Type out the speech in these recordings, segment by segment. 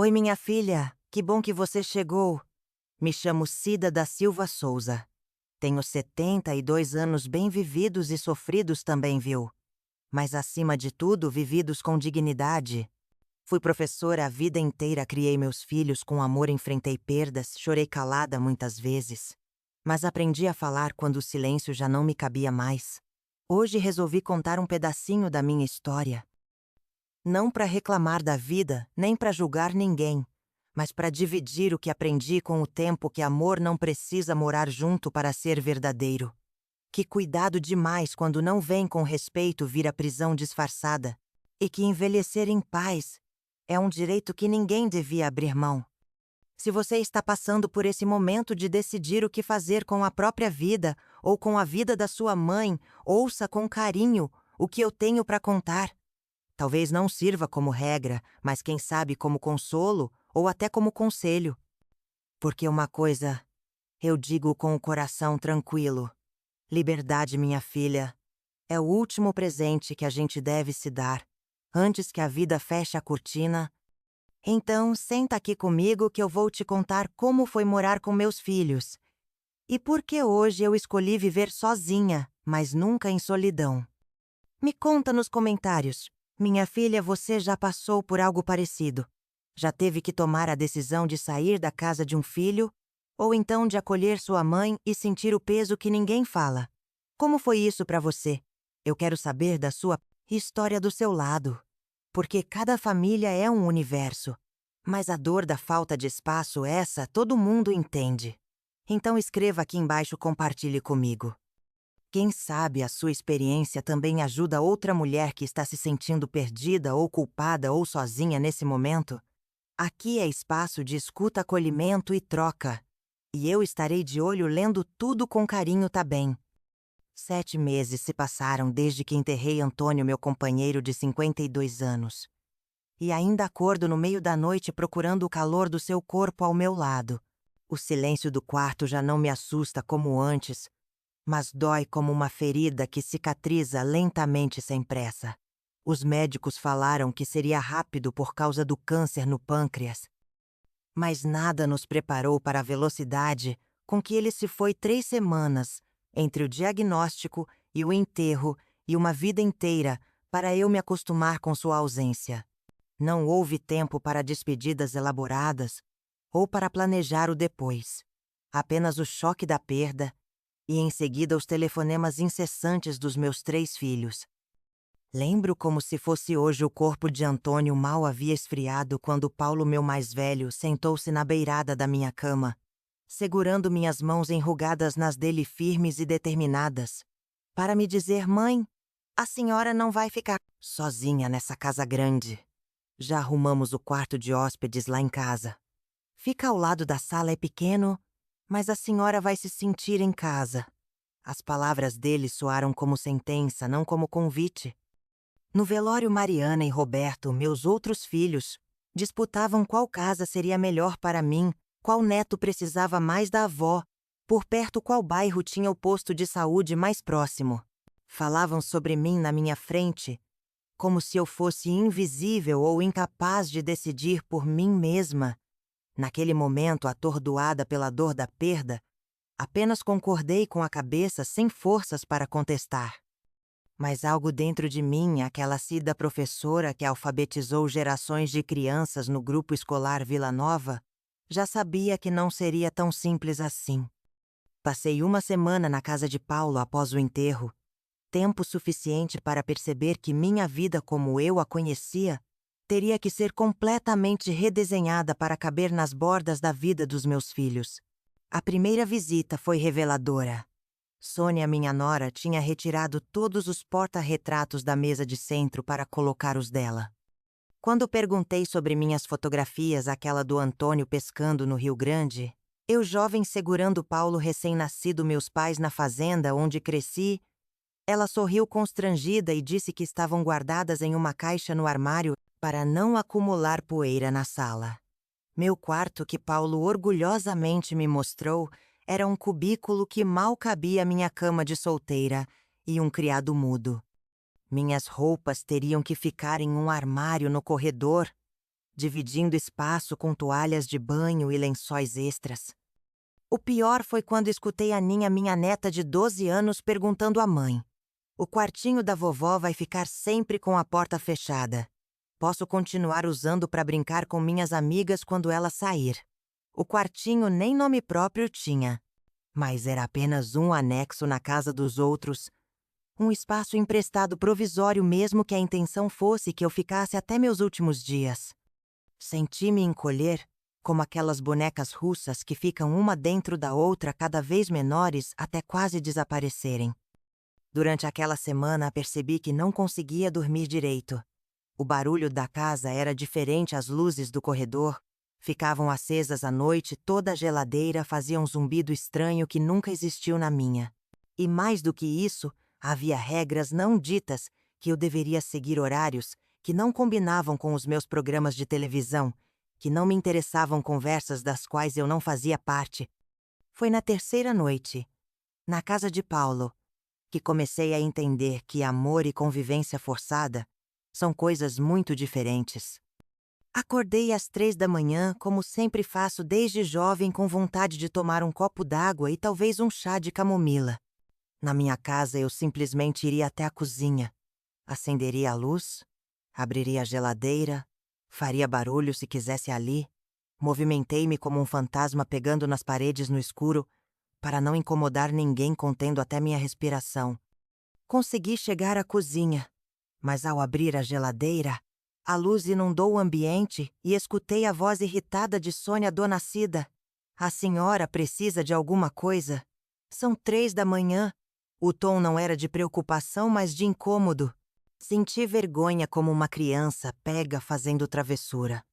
Oi, minha filha, que bom que você chegou. Me chamo Cida da Silva Souza. Tenho 72 anos bem vividos e sofridos também, viu? Mas acima de tudo, vividos com dignidade. Fui professora a vida inteira, criei meus filhos com amor, enfrentei perdas, chorei calada muitas vezes. Mas aprendi a falar quando o silêncio já não me cabia mais. Hoje resolvi contar um pedacinho da minha história. Não para reclamar da vida, nem para julgar ninguém, mas para dividir o que aprendi com o tempo que amor não precisa morar junto para ser verdadeiro. Que cuidado demais quando não vem com respeito vir a prisão disfarçada. E que envelhecer em paz é um direito que ninguém devia abrir mão. Se você está passando por esse momento de decidir o que fazer com a própria vida ou com a vida da sua mãe, ouça com carinho o que eu tenho para contar. Talvez não sirva como regra, mas quem sabe como consolo ou até como conselho. Porque uma coisa eu digo com o coração tranquilo: liberdade, minha filha, é o último presente que a gente deve se dar, antes que a vida feche a cortina. Então, senta aqui comigo que eu vou te contar como foi morar com meus filhos. E por que hoje eu escolhi viver sozinha, mas nunca em solidão. Me conta nos comentários. Minha filha, você já passou por algo parecido? Já teve que tomar a decisão de sair da casa de um filho? Ou então de acolher sua mãe e sentir o peso que ninguém fala? Como foi isso para você? Eu quero saber da sua história do seu lado. Porque cada família é um universo. Mas a dor da falta de espaço, essa todo mundo entende. Então escreva aqui embaixo, compartilhe comigo. Quem sabe a sua experiência também ajuda outra mulher que está se sentindo perdida ou culpada ou sozinha nesse momento? Aqui é espaço de escuta, acolhimento e troca. E eu estarei de olho lendo tudo com carinho, tá bem? 7 meses se passaram desde que enterrei Antônio, meu companheiro de 52 anos. E ainda acordo no meio da noite procurando o calor do seu corpo ao meu lado. O silêncio do quarto já não me assusta como antes, mas dói como uma ferida que cicatriza lentamente sem pressa. Os médicos falaram que seria rápido por causa do câncer no pâncreas. Mas nada nos preparou para a velocidade com que ele se foi 3 semanas, entre o diagnóstico e o enterro e uma vida inteira para eu me acostumar com sua ausência. Não houve tempo para despedidas elaboradas ou para planejar o depois. Apenas o choque da perda e em seguida os telefonemas incessantes dos meus 3 filhos. Lembro como se fosse hoje o corpo de Antônio mal havia esfriado quando Paulo, meu mais velho, sentou-se na beirada da minha cama, segurando minhas mãos enrugadas nas dele firmes e determinadas, para me dizer: mãe, a senhora não vai ficar sozinha nessa casa grande. Já arrumamos o quarto de hóspedes lá em casa. Fica ao lado da sala, é pequeno, mas a senhora vai se sentir em casa. As palavras dele soaram como sentença, não como convite. No velório, Mariana e Roberto, meus outros filhos, disputavam qual casa seria melhor para mim, qual neto precisava mais da avó, por perto qual bairro tinha o posto de saúde mais próximo. Falavam sobre mim na minha frente, como se eu fosse invisível ou incapaz de decidir por mim mesma. Naquele momento, atordoada pela dor da perda, apenas concordei com a cabeça sem forças para contestar. Mas algo dentro de mim, aquela Cida professora que alfabetizou gerações de crianças no grupo escolar Vila Nova, já sabia que não seria tão simples assim. Passei uma semana na casa de Paulo após o enterro, tempo suficiente para perceber que minha vida como eu a conhecia teria que ser completamente redesenhada para caber nas bordas da vida dos meus filhos. A primeira visita foi reveladora. Sônia, minha nora, tinha retirado todos os porta-retratos da mesa de centro para colocar os dela. Quando perguntei sobre minhas fotografias, aquela do Antônio pescando no Rio Grande, eu jovem segurando Paulo recém-nascido, meus pais na fazenda onde cresci, ela sorriu constrangida e disse que estavam guardadas em uma caixa no armário para não acumular poeira na sala. Meu quarto, que Paulo orgulhosamente me mostrou, era um cubículo que mal cabia minha cama de solteira e um criado mudo. Minhas roupas teriam que ficar em um armário no corredor. dividindo espaço com toalhas de banho e lençóis extras. O pior foi quando escutei a Ninha, minha neta de 12 anos, perguntando à mãe: "O quartinho da vovó vai ficar sempre com a porta fechada. Posso continuar usando para brincar com minhas amigas quando ela sair?" O quartinho nem nome próprio tinha, mas era apenas um anexo na casa dos outros, um espaço emprestado provisório, mesmo que a intenção fosse que eu ficasse até meus últimos dias. Senti-me encolher, como aquelas bonecas russas que ficam uma dentro da outra, cada vez menores até quase desaparecerem. Durante aquela semana percebi que não conseguia dormir direito. O barulho da casa era diferente, as luzes do corredor ficavam acesas à noite, toda a geladeira fazia um zumbido estranho que nunca existiu na minha. E mais do que isso, havia regras não ditas que eu deveria seguir, horários que não combinavam com os meus programas de televisão, que não me interessavam, conversas das quais eu não fazia parte. Foi na terceira noite, na casa de Paulo, que comecei a entender que amor e convivência forçada são coisas muito diferentes. Acordei às 3 da manhã, como sempre faço desde jovem, com vontade de tomar um copo d'água e talvez um chá de camomila. Na minha casa, eu simplesmente iria até a cozinha, acenderia a luz, abriria a geladeira, faria barulho se quisesse ali. Movimentei-me como um fantasma, pegando nas paredes no escuro, para não incomodar ninguém, contendo até minha respiração. Consegui chegar à cozinha, mas ao abrir a geladeira, a luz inundou o ambiente e escutei a voz irritada de Sônia: "Dona Cida, a senhora precisa de alguma coisa? São 3 da manhã." O tom não era de preocupação, mas de incômodo. Senti vergonha, como uma criança pega fazendo travessura.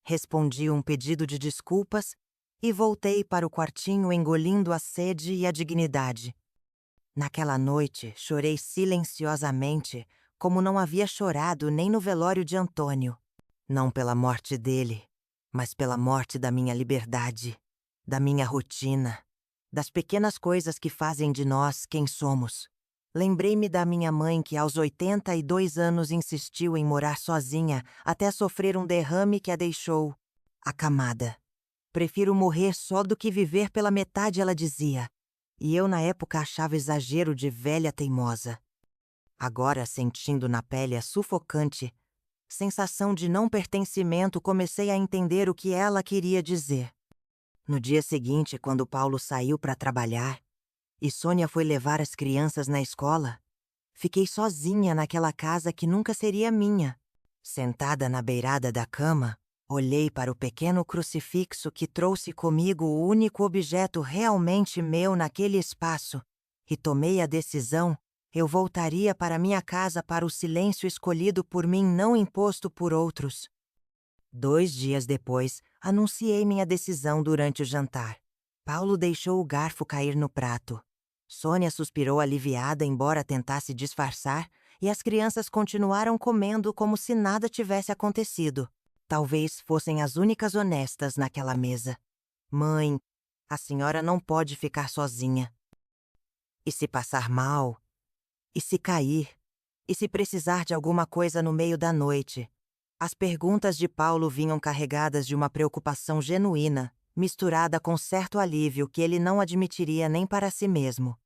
Respondi um pedido de desculpas e voltei para o quartinho, engolindo a sede e a dignidade. Naquela noite, chorei silenciosamente, como não havia chorado nem no velório de Antônio. Não pela morte dele, mas pela morte da minha liberdade, da minha rotina, das pequenas coisas que fazem de nós quem somos. Lembrei-me da minha mãe, que aos 82 anos insistiu em morar sozinha até sofrer um derrame que a deixou acamada. "Prefiro morrer só do que viver pela metade", ela dizia. E eu, na época, achava exagero de velha teimosa. Agora, sentindo na pele a sufocante sensação de não pertencimento, comecei a entender o que ela queria dizer. No dia seguinte, quando Paulo saiu para trabalhar e Sônia foi levar as crianças na escola, fiquei sozinha naquela casa que nunca seria minha. Sentada na beirada da cama, olhei para o pequeno crucifixo que trouxe comigo, o único objeto realmente meu naquele espaço, e tomei a decisão: eu voltaria para minha casa, para o silêncio escolhido por mim, não imposto por outros. 2 dias depois, anunciei minha decisão durante o jantar. Paulo deixou o garfo cair no prato. Sônia suspirou aliviada, embora tentasse disfarçar, e as crianças continuaram comendo como se nada tivesse acontecido. Talvez fossem as únicas honestas naquela mesa. "Mãe, a senhora não pode ficar sozinha. E se passar mal? E se cair? E se precisar de alguma coisa no meio da noite?" As perguntas de Paulo vinham carregadas de uma preocupação genuína, misturada com certo alívio que ele não admitiria nem para si mesmo.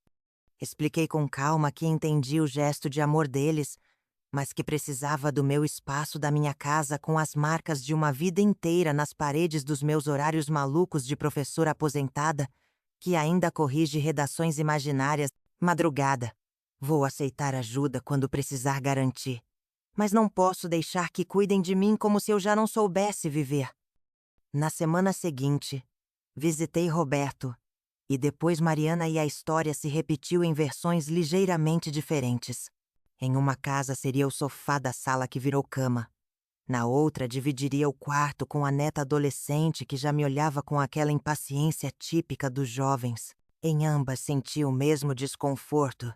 Expliquei com calma que entendi o gesto de amor deles, mas que precisava do meu espaço, da minha casa, com as marcas de uma vida inteira nas paredes dos meus horários malucos de professora aposentada, que ainda corrige redações imaginárias madrugada. "Vou aceitar ajuda quando precisar", garantir. "Mas não posso deixar que cuidem de mim como se eu já não soubesse viver." Na semana seguinte, visitei Roberto, e depois Mariana, e a história se repetiu em versões ligeiramente diferentes. Em uma casa seria o sofá da sala que virou cama. Na outra, dividiria o quarto com a neta adolescente que já me olhava com aquela impaciência típica dos jovens. Em ambas senti o mesmo desconforto,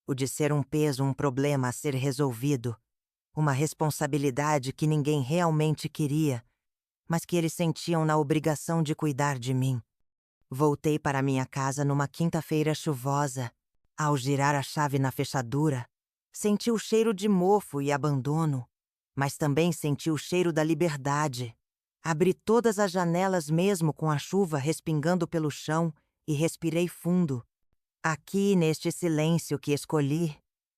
o de ser um peso, um problema a ser resolvido, uma responsabilidade que ninguém realmente queria, mas que eles sentiam na obrigação de cuidar de mim. Voltei para minha casa numa quinta-feira chuvosa. Ao girar a chave na fechadura, senti o cheiro de mofo e abandono, mas também senti o cheiro da liberdade, Abri todas as janelas mesmo com a chuva respingando pelo chão e respirei fundo. Aqui, neste silêncio que escolhi,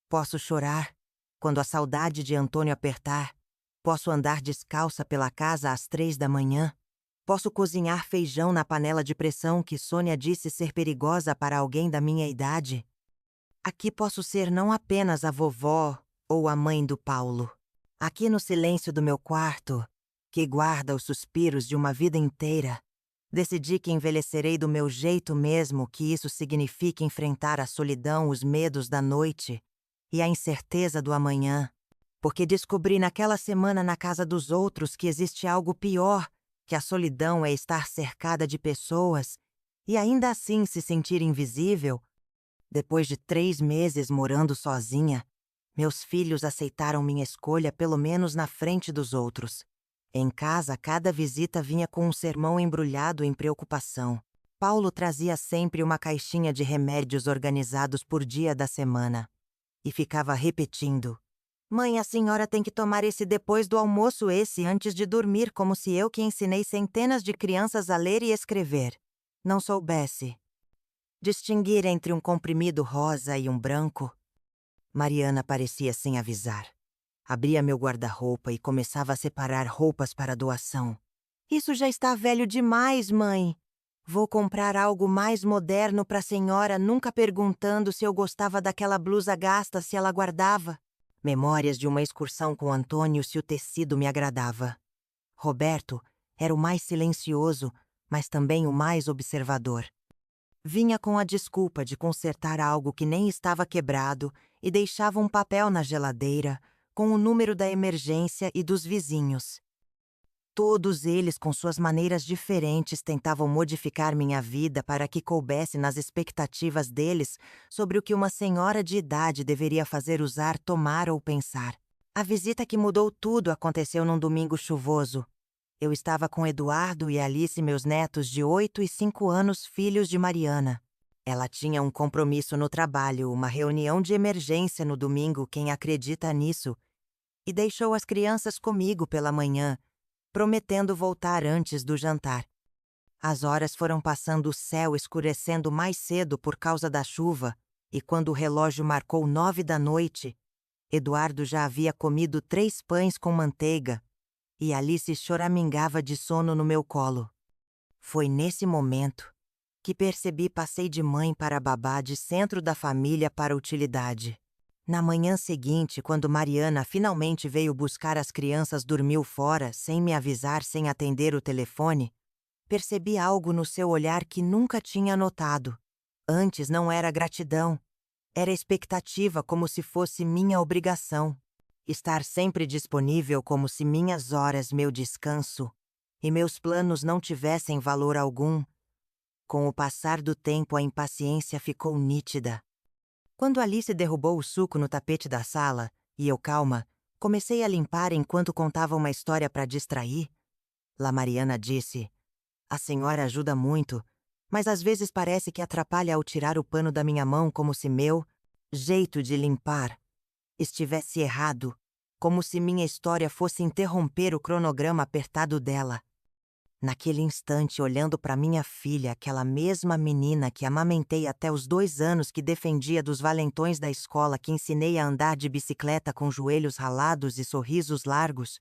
posso chorar. Quando a saudade de Antônio apertar, posso andar descalça pela casa às 3 da manhã. Posso cozinhar feijão na panela de pressão que Sônia disse ser perigosa para alguém da minha idade. Aqui posso ser não apenas a vovó ou a mãe do Paulo. Aqui no silêncio do meu quarto, que guarda os suspiros de uma vida inteira, decidi que envelhecerei do meu jeito mesmo, que isso signifique enfrentar a solidão, os medos da noite e a incerteza do amanhã. Porque descobri naquela semana na casa dos outros que existe algo pior, que a solidão é estar cercada de pessoas e ainda assim se sentir invisível. Depois de 3 meses morando sozinha, meus filhos aceitaram minha escolha pelo menos na frente dos outros. Em casa, cada visita vinha com um sermão embrulhado em preocupação. Paulo trazia sempre uma caixinha de remédios organizados por dia da semana. E ficava repetindo: "Mãe, a senhora tem que tomar esse depois do almoço, esse antes de dormir", como se eu, que ensinei centenas de crianças a ler e escrever, não soubesse distinguir entre um comprimido rosa e um branco. Mariana parecia sem avisar. Abria meu guarda-roupa e começava a separar roupas para doação. "Isso já está velho demais, mãe. Vou comprar algo mais moderno para a senhora", nunca perguntando se eu gostava daquela blusa gasta, se ela guardava. Memórias de uma excursão com Antônio, se o tecido me agradava. Roberto era o mais silencioso, mas também o mais observador. Vinha com a desculpa de consertar algo que nem estava quebrado e deixava um papel na geladeira com o número da emergência e dos vizinhos. Todos eles, com suas maneiras diferentes, tentavam modificar minha vida para que coubesse nas expectativas deles sobre o que uma senhora de idade deveria fazer, usar, tomar ou pensar. A visita que mudou tudo aconteceu num domingo chuvoso. Eu estava com Eduardo e Alice, meus netos de 8 e 5 anos, filhos de Mariana. Ela tinha um compromisso no trabalho, uma reunião de emergência no domingo, quem acredita nisso, e deixou as crianças comigo pela manhã, prometendo voltar antes do jantar. As horas foram passando, o céu escurecendo mais cedo por causa da chuva, e quando o relógio marcou 9 da noite, Eduardo já havia comido 3 pães com manteiga, e Alice choramingava de sono no meu colo. Foi nesse momento que percebi, passei de mãe para babá, de centro da família para utilidade. Na manhã seguinte, quando Mariana finalmente veio buscar as crianças, dormiu fora, sem me avisar, sem atender o telefone, percebi algo no seu olhar que nunca tinha notado. Antes não era gratidão, era expectativa, como se fosse minha obrigação. Estar sempre disponível, como se minhas horas, meu descanso e meus planos não tivessem valor algum. Com o passar do tempo, a impaciência ficou nítida. Quando Alice derrubou o suco no tapete da sala, e eu, calma, comecei a limpar enquanto contava uma história para distrair, La Mariana disse: "A senhora ajuda muito, mas às vezes parece que atrapalha ao tirar o pano da minha mão, como se meu jeito de limpar estivesse errado, como se minha história fosse interromper o cronograma apertado dela." Naquele instante, olhando para minha filha, aquela mesma menina que amamentei até os 2 anos, que defendia dos valentões da escola, que ensinei a andar de bicicleta com joelhos ralados e sorrisos largos,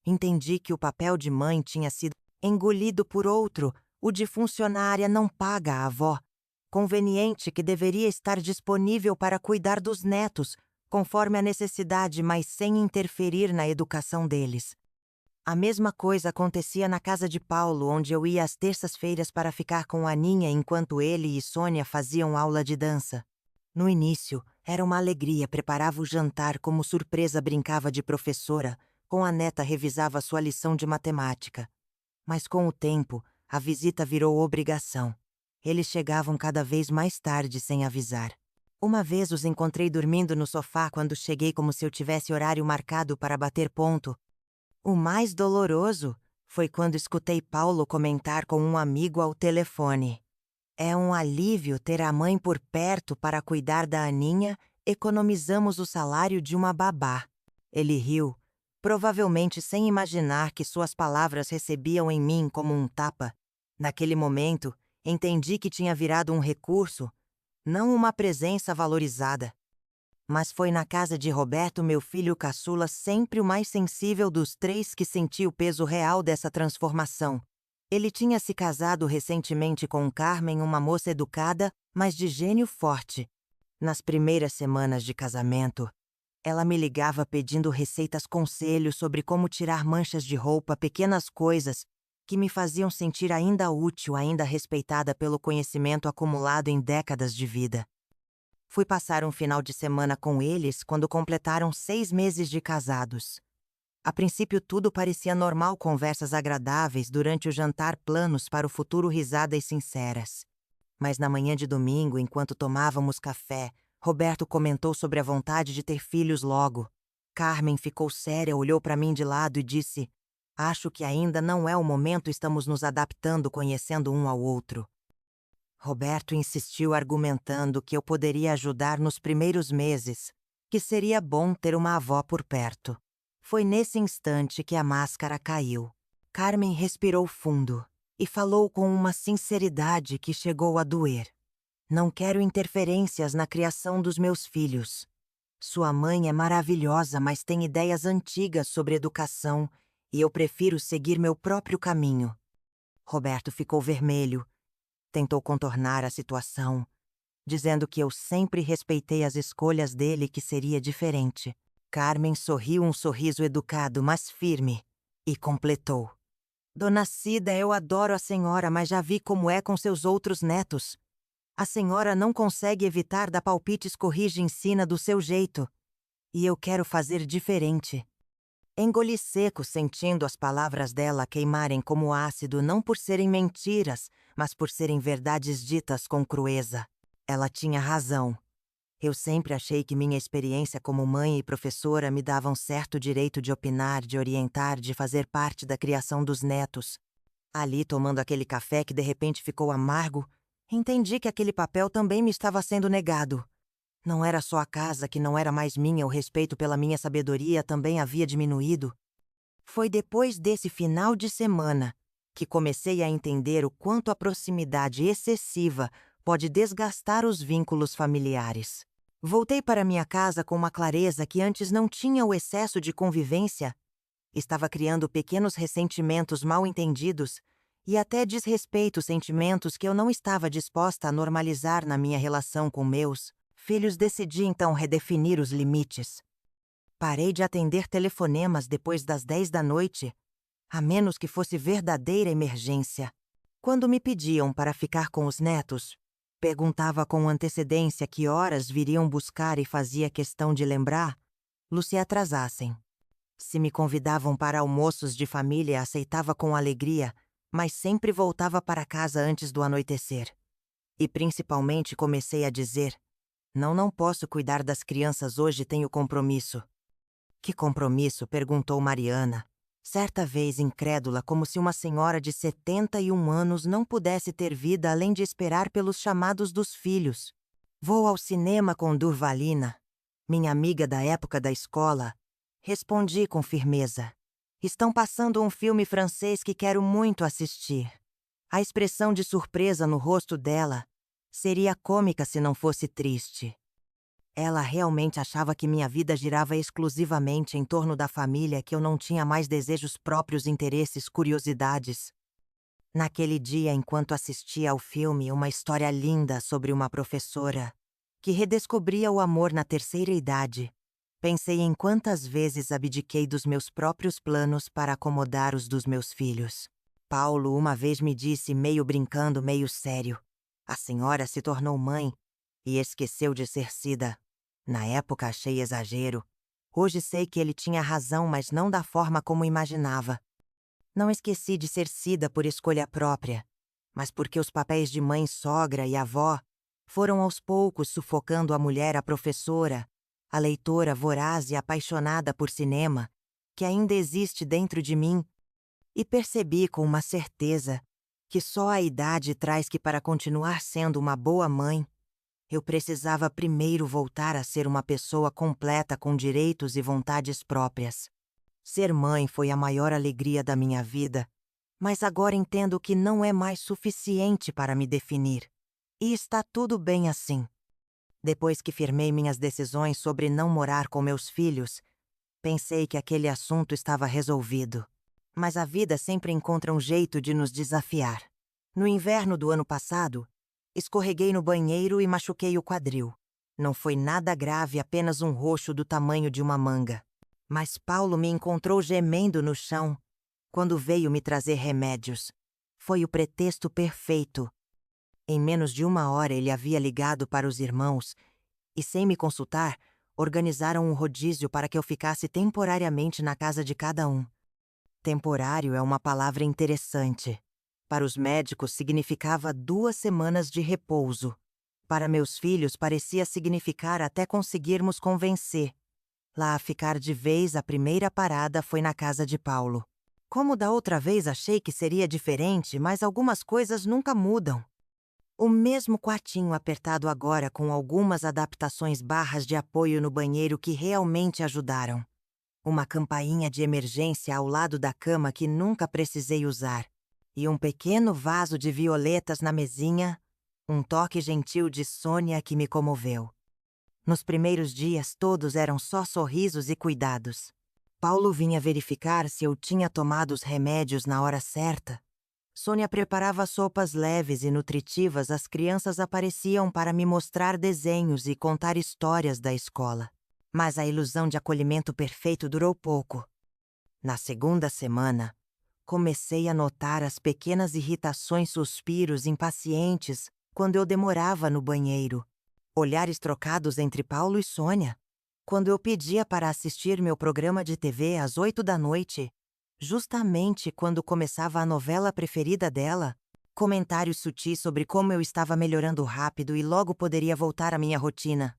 entendi que o papel de mãe tinha sido engolido por outro, o de funcionária não paga a avó, conveniente, que deveria estar disponível para cuidar dos netos, conforme a necessidade, mas sem interferir na educação deles. A mesma coisa acontecia na casa de Paulo, onde eu ia às terças-feiras para ficar com Aninha enquanto ele e Sônia faziam aula de dança. No início, era uma alegria, preparava o jantar, como surpresa brincava de professora, com a neta revisava sua lição de matemática. Mas com o tempo, a visita virou obrigação. Eles chegavam cada vez mais tarde sem avisar. Uma vez os encontrei dormindo no sofá quando cheguei, como se eu tivesse horário marcado para bater ponto. O mais doloroso foi quando escutei Paulo comentar com um amigo ao telefone: "É um alívio ter a mãe por perto para cuidar da Aninha, economizamos o salário de uma babá." Ele riu, provavelmente sem imaginar que suas palavras recebiam em mim como um tapa. Naquele momento, entendi que tinha virado um recurso, não uma presença valorizada. Mas foi na casa de Roberto, meu filho caçula, sempre o mais sensível dos três, que senti o peso real dessa transformação. Ele tinha se casado recentemente com Carmen, uma moça educada, mas de gênio forte. Nas primeiras semanas de casamento, ela me ligava pedindo receitas, conselhos sobre como tirar manchas de roupa, pequenas coisas que me faziam sentir ainda útil, ainda respeitada pelo conhecimento acumulado em décadas de vida. Fui passar um final de semana com eles quando completaram 6 meses de casados. A princípio tudo parecia normal, conversas agradáveis durante o jantar, planos para o futuro, risadas sinceras. Mas na manhã de domingo, enquanto tomávamos café, Roberto comentou sobre a vontade de ter filhos logo. Carmen ficou séria, olhou para mim de lado e disse: "Acho que ainda não é o momento, estamos nos adaptando, conhecendo um ao outro." Roberto insistiu, argumentando que eu poderia ajudar nos primeiros meses, que seria bom ter uma avó por perto. Foi nesse instante que a máscara caiu. Carmen respirou fundo e falou com uma sinceridade que chegou a doer. "Não quero interferências na criação dos meus filhos. Sua mãe é maravilhosa, mas tem ideias antigas sobre educação e eu prefiro seguir meu próprio caminho." Roberto ficou vermelho. Tentou contornar a situação, dizendo que eu sempre respeitei as escolhas dele e que seria diferente. Carmen sorriu, um sorriso educado, mas firme, e completou: "Dona Cida, eu adoro a senhora, mas já vi como é com seus outros netos. A senhora não consegue evitar dar palpites, corrige e ensina do seu jeito. E eu quero fazer diferente." Engoli seco, sentindo as palavras dela queimarem como ácido, não por serem mentiras, mas por serem verdades ditas com crueza. Ela tinha razão. Eu sempre achei que minha experiência como mãe e professora me dava um certo direito de opinar, de orientar, de fazer parte da criação dos netos. Ali, tomando aquele café que de repente ficou amargo, entendi que aquele papel também me estava sendo negado. Não era só a casa que não era mais minha, o respeito pela minha sabedoria também havia diminuído. Foi depois desse final de semana que comecei a entender o quanto a proximidade excessiva pode desgastar os vínculos familiares. Voltei para minha casa com uma clareza que antes não tinha. O excesso de convivência estava criando pequenos ressentimentos mal entendidos e até desrespeito, sentimentos que eu não estava disposta a normalizar na minha relação com meus filhos. Decidi então redefinir os limites. Parei de atender telefonemas depois das 10 da noite, a menos que fosse verdadeira emergência. Quando me pediam para ficar com os netos, perguntava com antecedência que horas viriam buscar e fazia questão de lembrar, se atrasassem. Se me convidavam para almoços de família, aceitava com alegria, mas sempre voltava para casa antes do anoitecer. E principalmente comecei a dizer: não posso cuidar das crianças hoje, tenho compromisso." "Que compromisso?" perguntou Mariana, certa vez incrédula, como se uma senhora de 71 anos não pudesse ter vida além de esperar pelos chamados dos filhos. "Vou ao cinema com Durvalina, minha amiga da época da escola." Respondi com firmeza. "Estão passando um filme francês que quero muito assistir." A expressão de surpresa no rosto dela seria cômica se não fosse triste. Ela realmente achava que minha vida girava exclusivamente em torno da família, que eu não tinha mais desejos próprios, interesses, curiosidades. Naquele dia, enquanto assistia ao filme, uma história linda sobre uma professora que redescobria o amor na terceira idade, pensei em quantas vezes abdiquei dos meus próprios planos para acomodar os dos meus filhos. Paulo uma vez me disse, meio brincando, meio sério: "A senhora se tornou mãe e esqueceu de ser Cida." Na época achei exagero. Hoje sei que ele tinha razão, mas não da forma como imaginava. Não esqueci de ser Cida por escolha própria, mas porque os papéis de mãe, sogra e avó foram aos poucos sufocando a mulher, a professora, a leitora voraz e apaixonada por cinema, que ainda existe dentro de mim. E percebi com uma certeza que só a idade traz, que para continuar sendo uma boa mãe, eu precisava primeiro voltar a ser uma pessoa completa com direitos e vontades próprias. Ser mãe foi a maior alegria da minha vida, mas agora entendo que não é mais suficiente para me definir. E está tudo bem assim. Depois que firmei minhas decisões sobre não morar com meus filhos, pensei que aquele assunto estava resolvido. Mas a vida sempre encontra um jeito de nos desafiar. No inverno do ano passado, escorreguei no banheiro e machuquei o quadril. Não foi nada grave, apenas um roxo do tamanho de uma manga. Mas Paulo me encontrou gemendo no chão quando veio me trazer remédios. Foi o pretexto perfeito. Em menos de 1 hora ele havia ligado para os irmãos e, sem me consultar, organizaram um rodízio para que eu ficasse temporariamente na casa de cada um. Temporário é uma palavra interessante. Para os médicos significava 2 semanas de repouso. Para meus filhos parecia significar até conseguirmos convencer. Lá a ficar de vez, a primeira parada foi na casa de Paulo. Como da outra vez achei que seria diferente, mas algumas coisas nunca mudam. O mesmo quartinho apertado agora com algumas adaptações barras de apoio no banheiro que realmente ajudaram. Uma campainha de emergência ao lado da cama que nunca precisei usar. E um pequeno vaso de violetas na mesinha, um toque gentil de Sônia que me comoveu. Nos primeiros dias todos eram só sorrisos e cuidados. Paulo vinha verificar se eu tinha tomado os remédios na hora certa. Sônia preparava sopas leves e nutritivas, as crianças apareciam para me mostrar desenhos e contar histórias da escola. Mas a ilusão de acolhimento perfeito durou pouco. Na segunda semana, comecei a notar as pequenas irritações, suspiros impacientes quando eu demorava no banheiro. Olhares trocados entre Paulo e Sônia. Quando eu pedia para assistir meu programa de TV às 8 da noite, justamente quando começava a novela preferida dela, comentários sutis sobre como eu estava melhorando rápido e logo poderia voltar à minha rotina.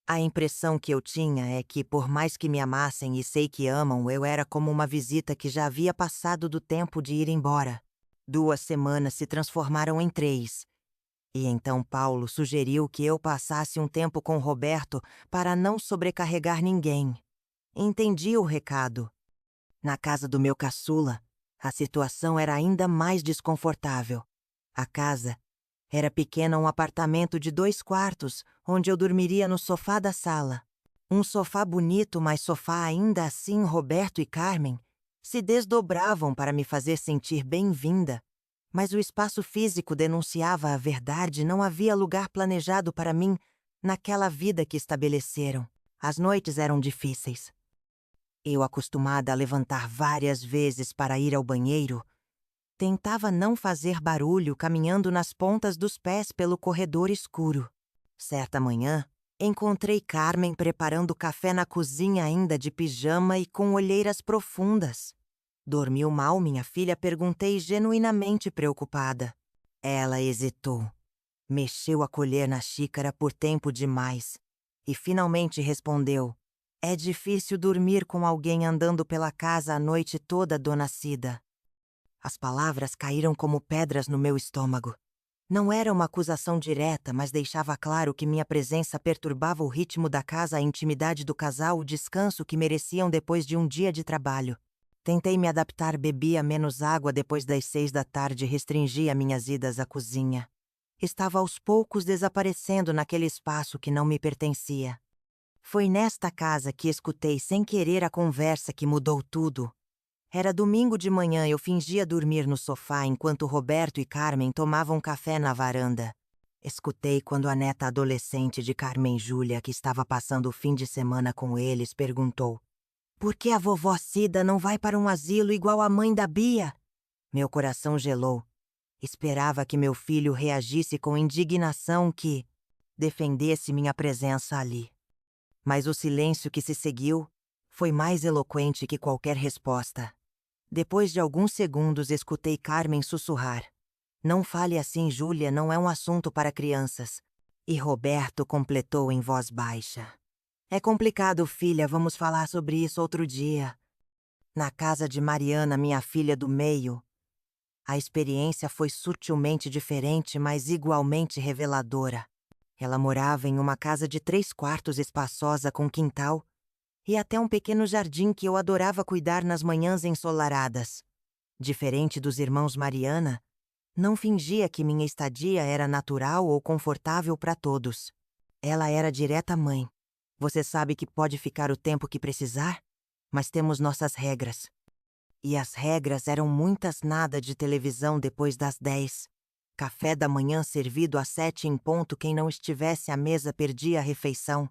A impressão que eu tinha é que, por mais que me amassem e sei que amam, eu era como uma visita que já havia passado do tempo de ir embora. 2 semanas se transformaram em 3. E então Paulo sugeriu que eu passasse um tempo com Roberto para não sobrecarregar ninguém. Entendi o recado. Na casa do meu caçula, a situação era ainda mais desconfortável. A casa era pequena, um apartamento de 2 quartos, onde eu dormiria no sofá da sala. Um sofá bonito, mas sofá ainda assim. Roberto e Carmen se desdobravam para me fazer sentir bem-vinda. Mas o espaço físico denunciava a verdade, não havia lugar planejado para mim naquela vida que estabeleceram. As noites eram difíceis. Eu, acostumada a levantar várias vezes para ir ao banheiro, tentava não fazer barulho caminhando nas pontas dos pés pelo corredor escuro. Certa manhã, encontrei Carmen preparando café na cozinha, ainda de pijama e com olheiras profundas. Dormiu mal, minha filha? Perguntei, genuinamente preocupada. Ela hesitou. Mexeu a colher na xícara por tempo demais. E finalmente respondeu. É difícil dormir com alguém andando pela casa a noite toda, dona Cida. As palavras caíram como pedras no meu estômago. Não era uma acusação direta, mas deixava claro que minha presença perturbava o ritmo da casa, a intimidade do casal, o descanso que mereciam depois de um dia de trabalho. Tentei me adaptar, bebia menos água depois das 6 da tarde, restringia minhas idas à cozinha. Estava aos poucos desaparecendo naquele espaço que não me pertencia. Foi nesta casa que escutei sem querer a conversa que mudou tudo. Era domingo de manhã, eu fingia dormir no sofá enquanto Roberto e Carmen tomavam café na varanda. Escutei quando a neta adolescente de Carmen, Júlia, que estava passando o fim de semana com eles, perguntou: por que a vovó Cida não vai para um asilo igual a mãe da Bia? Meu coração gelou. Esperava que meu filho reagisse com indignação, que defendesse minha presença ali. Mas o silêncio que se seguiu foi mais eloquente que qualquer resposta. Depois de alguns segundos, escutei Carmen sussurrar. Não fale assim, Júlia, não é um assunto para crianças. E Roberto completou em voz baixa. É complicado, filha, vamos falar sobre isso outro dia. Na casa de Mariana, minha filha do meio, a experiência foi sutilmente diferente, mas igualmente reveladora. Ela morava em uma casa de 3 quartos espaçosa com quintal e até um pequeno jardim que eu adorava cuidar nas manhãs ensolaradas. Diferente dos irmãos Mariana, não fingia que minha estadia era natural ou confortável para todos. Ela era direta mãe. Você sabe que pode ficar o tempo que precisar, mas temos nossas regras. E as regras eram muitas: nada de televisão depois das 10. Café da manhã servido às 7 em ponto, quem não estivesse à mesa perdia a refeição.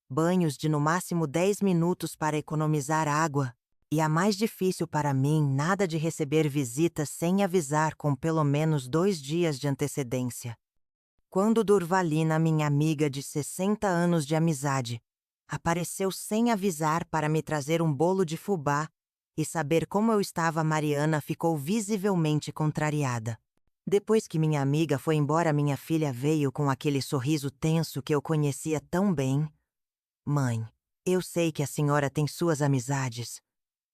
Banhos de no máximo 10 minutos para economizar água. E a mais difícil para mim, nada de receber visitas sem avisar com pelo menos 2 dias de antecedência. Quando Durvalina, minha amiga de 60 anos de amizade, apareceu sem avisar para me trazer um bolo de fubá e saber como eu estava, Mariana ficou visivelmente contrariada. Depois que minha amiga foi embora, minha filha veio com aquele sorriso tenso que eu conhecia tão bem. Mãe, eu sei que a senhora tem suas amizades,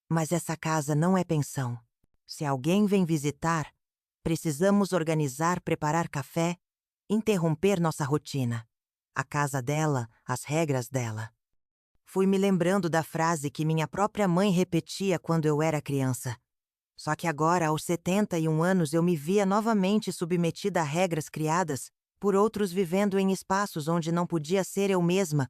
mas essa casa não é pensão. Se alguém vem visitar, precisamos organizar, preparar café, interromper nossa rotina. A casa dela, as regras dela. Fui me lembrando da frase que minha própria mãe repetia quando eu era criança. Só que agora, aos 71 anos, eu me via novamente submetida a regras criadas por outros, vivendo em espaços onde não podia ser eu mesma.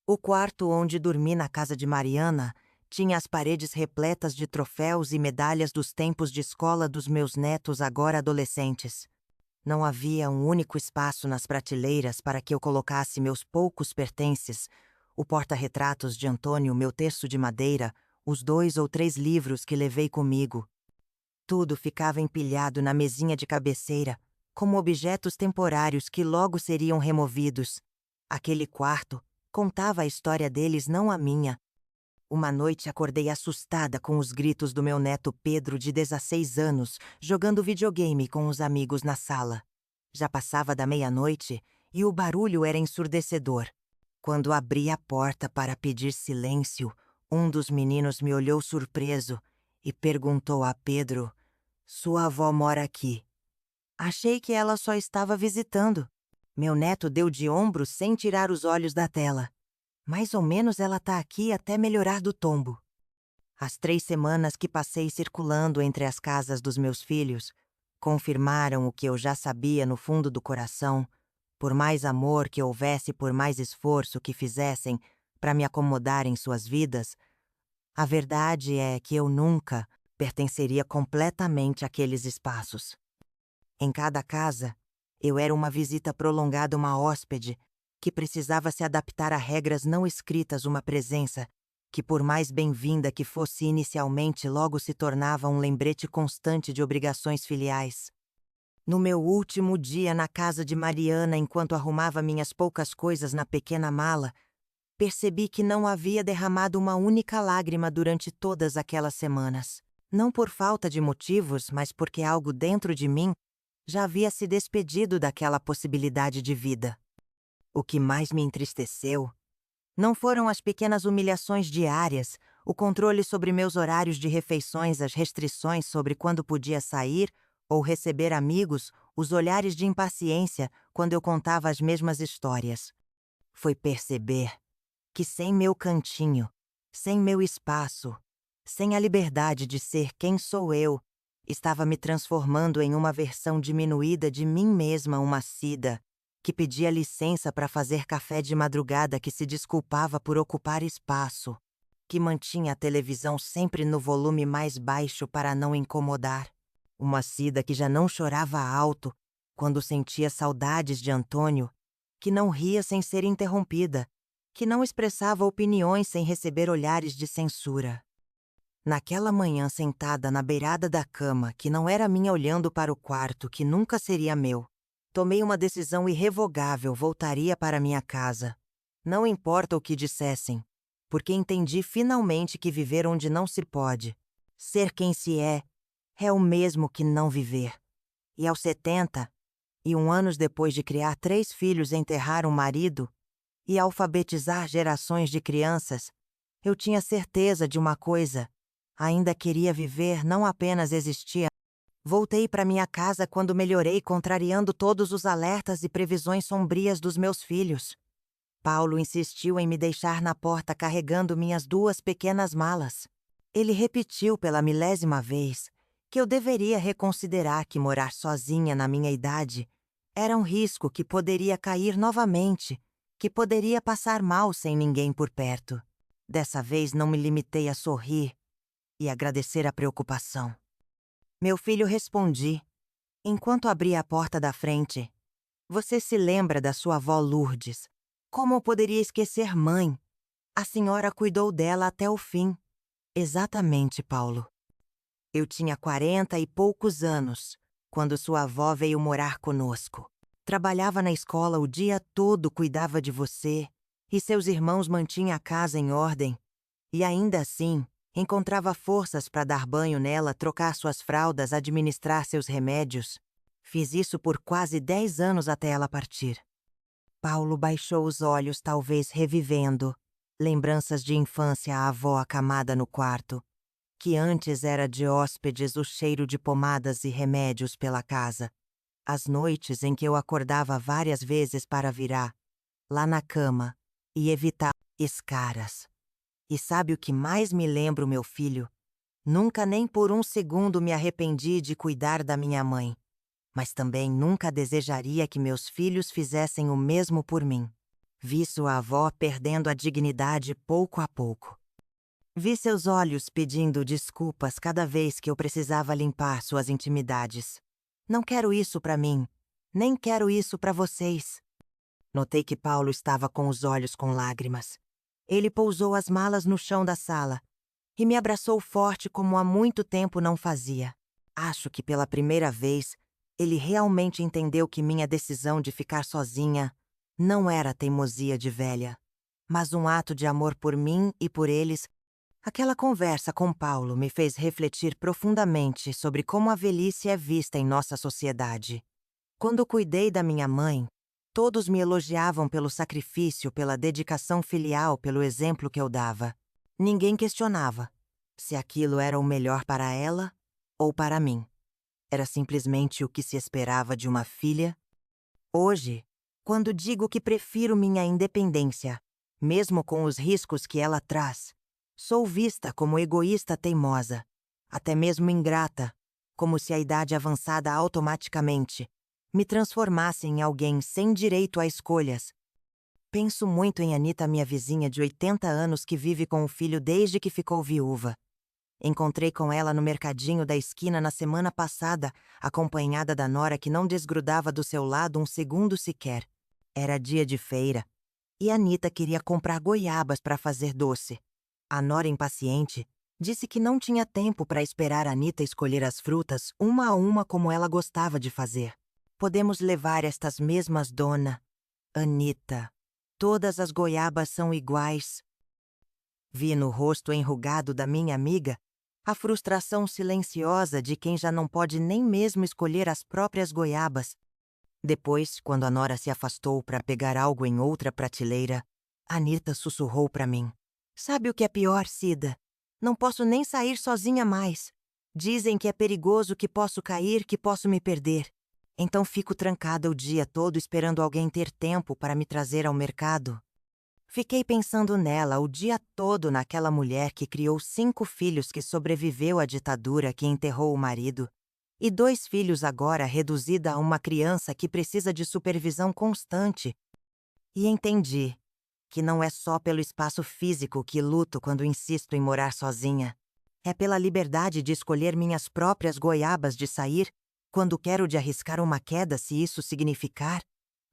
O quarto onde dormi na casa de Mariana tinha as paredes repletas de troféus e medalhas dos tempos de escola dos meus netos, agora adolescentes. Não havia um único espaço nas prateleiras para que eu colocasse meus poucos pertences: o porta-retratos de Antônio, meu terço de madeira, os 2 ou 3 livros que levei comigo. Tudo ficava empilhado na mesinha de cabeceira, como objetos temporários que logo seriam removidos. Aquele quarto contava a história deles, não a minha. Uma noite acordei assustada com os gritos do meu neto Pedro, de 16 anos, jogando videogame com os amigos na sala. Já passava da meia-noite e o barulho era ensurdecedor. Quando abri a porta para pedir silêncio, um dos meninos me olhou surpreso e perguntou a Pedro: "Sua avó mora aqui?" Achei que ela só estava visitando. Meu neto deu de ombros sem tirar os olhos da tela. Mais ou menos ela tá aqui até melhorar do tombo. As 3 semanas que passei circulando entre as casas dos meus filhos confirmaram o que eu já sabia no fundo do coração. Por mais amor que houvesse, por mais esforço que fizessem para me acomodar em suas vidas, a verdade é que eu nunca pertenceria completamente àqueles espaços. Em cada casa, eu era uma visita prolongada, uma hóspede que precisava se adaptar a regras não escritas, uma presença que, por mais bem-vinda que fosse inicialmente, logo se tornava um lembrete constante de obrigações filiais. No meu último dia na casa de Mariana, enquanto arrumava minhas poucas coisas na pequena mala, percebi que não havia derramado uma única lágrima durante todas aquelas semanas. Não por falta de motivos, mas porque algo dentro de mim já havia se despedido daquela possibilidade de vida. O que mais me entristeceu não foram as pequenas humilhações diárias, o controle sobre meus horários de refeições, as restrições sobre quando podia sair ou receber amigos, os olhares de impaciência quando eu contava as mesmas histórias. Foi perceber que sem meu cantinho, sem meu espaço, sem a liberdade de ser quem sou eu, estava me transformando em uma versão diminuída de mim mesma, uma Cida que pedia licença para fazer café de madrugada, que se desculpava por ocupar espaço, que mantinha a televisão sempre no volume mais baixo para não incomodar. Uma Cida que já não chorava alto quando sentia saudades de Antônio, que não ria sem ser interrompida, que não expressava opiniões sem receber olhares de censura. Naquela manhã, sentada na beirada da cama, que não era minha, olhando para o quarto que nunca seria meu, tomei uma decisão irrevogável: voltaria para minha casa. Não importa o que dissessem, porque entendi finalmente que viver onde não se pode, ser quem se é o mesmo que não viver. E aos 71 anos, depois de criar 3 filhos, enterrar um marido e alfabetizar gerações de crianças, eu tinha certeza de uma coisa: ainda queria viver, não apenas existia. Voltei para minha casa quando melhorei, contrariando todos os alertas e previsões sombrias dos meus filhos. Paulo insistiu em me deixar na porta carregando minhas 2 pequenas malas. Ele repetiu pela milésima vez que eu deveria reconsiderar que morar sozinha na minha idade era um risco que poderia cair novamente, que poderia passar mal sem ninguém por perto. Dessa vez não me limitei a sorrir e agradecer a preocupação. Meu filho, respondi, enquanto abria a porta da frente. Você se lembra da sua avó Lourdes? Como eu poderia esquecer mãe? A senhora cuidou dela até o fim. Exatamente, Paulo. Eu tinha 40 e poucos anos, quando sua avó veio morar conosco. Trabalhava na escola o dia todo, cuidava de você, e seus irmãos mantinham a casa em ordem. E ainda assim, encontrava forças para dar banho nela, trocar suas fraldas, administrar seus remédios. Fiz isso por quase 10 anos até ela partir. Paulo baixou os olhos, talvez revivendo lembranças de infância, a avó acamada no quarto, que antes era de hóspedes, o cheiro de pomadas e remédios pela casa. As noites em que eu acordava várias vezes para virar lá na cama e evitar escaras. E sabe o que mais me lembra, meu filho? Nunca nem por um segundo me arrependi de cuidar da minha mãe, mas também nunca desejaria que meus filhos fizessem o mesmo por mim. Vi sua avó perdendo a dignidade pouco a pouco. Vi seus olhos pedindo desculpas cada vez que eu precisava limpar suas intimidades. Não quero isso para mim, nem quero isso para vocês. Notei que Paulo estava com os olhos com lágrimas. Ele pousou as malas no chão da sala e me abraçou forte como há muito tempo não fazia. Acho que pela primeira vez, ele realmente entendeu que minha decisão de ficar sozinha não era teimosia de velha, mas um ato de amor por mim e por eles. Aquela conversa com Paulo me fez refletir profundamente sobre como a velhice é vista em nossa sociedade. Quando cuidei da minha mãe, todos me elogiavam pelo sacrifício, pela dedicação filial, pelo exemplo que eu dava. Ninguém questionava se aquilo era o melhor para ela ou para mim. Era simplesmente o que se esperava de uma filha. Hoje, quando digo que prefiro minha independência, mesmo com os riscos que ela traz, sou vista como egoísta teimosa, até mesmo ingrata, como se a idade avançada automaticamente me transformasse em alguém sem direito a escolhas. Penso muito em Anita, minha vizinha de 80 anos que vive com o filho desde que ficou viúva. Encontrei com ela no mercadinho da esquina na semana passada, acompanhada da nora que não desgrudava do seu lado um segundo sequer. Era dia de feira, e Anita queria comprar goiabas para fazer doce. A nora, impaciente, disse que não tinha tempo para esperar Anita escolher as frutas uma a uma como ela gostava de fazer. Podemos levar estas mesmas, dona Anita. Todas as goiabas são iguais. Vi no rosto enrugado da minha amiga a frustração silenciosa de quem já não pode nem mesmo escolher as próprias goiabas. Depois, quando a nora se afastou para pegar algo em outra prateleira, Anita sussurrou para mim. Sabe o que é pior, Cida? Não posso nem sair sozinha mais. Dizem que é perigoso, que posso cair, que posso me perder. Então fico trancada o dia todo esperando alguém ter tempo para me trazer ao mercado. Fiquei pensando nela o dia todo, naquela mulher que criou 5 filhos, que sobreviveu à ditadura, que enterrou o marido, e 2 filhos agora, reduzida a uma criança que precisa de supervisão constante. E entendi que não é só pelo espaço físico que luto quando insisto em morar sozinha. É pela liberdade de escolher minhas próprias goiabas, de sair quando quero, de arriscar uma queda se isso significar.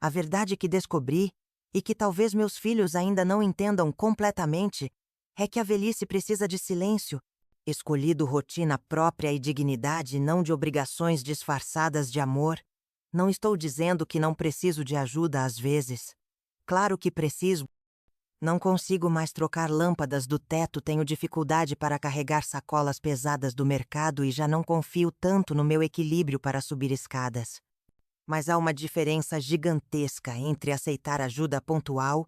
A verdade que descobri, e que talvez meus filhos ainda não entendam completamente, é que a velhice precisa de silêncio, escolhido rotina própria e dignidade, não de obrigações disfarçadas de amor. Não estou dizendo que não preciso de ajuda às vezes. Claro que preciso. Não consigo mais trocar lâmpadas do teto, tenho dificuldade para carregar sacolas pesadas do mercado e já não confio tanto no meu equilíbrio para subir escadas. Mas há uma diferença gigantesca entre aceitar ajuda pontual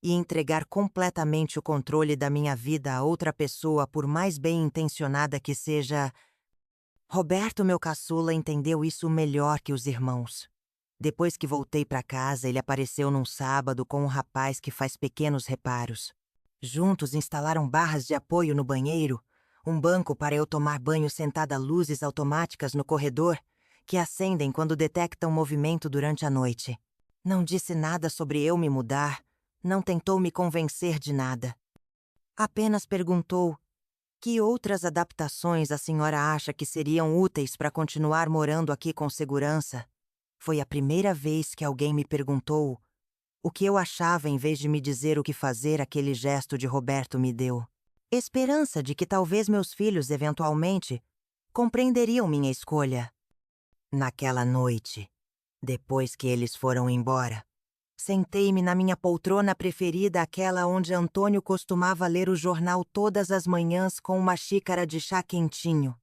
e entregar completamente o controle da minha vida a outra pessoa, por mais bem-intencionada que seja. Roberto, meu caçula, entendeu isso melhor que os irmãos. Depois que voltei para casa, ele apareceu num sábado com um rapaz que faz pequenos reparos. Juntos instalaram barras de apoio no banheiro, um banco para eu tomar banho sentada, luzes automáticas no corredor que acendem quando detectam movimento durante a noite. Não disse nada sobre eu me mudar, não tentou me convencer de nada. Apenas perguntou: que outras adaptações a senhora acha que seriam úteis para continuar morando aqui com segurança? Foi a primeira vez que alguém me perguntou o que eu achava em vez de me dizer o que fazer. Aquele gesto de Roberto me deu esperança de que talvez meus filhos, eventualmente, compreenderiam minha escolha. Naquela noite, depois que eles foram embora, sentei-me na minha poltrona preferida, aquela onde Antônio costumava ler o jornal todas as manhãs com uma xícara de chá quentinho.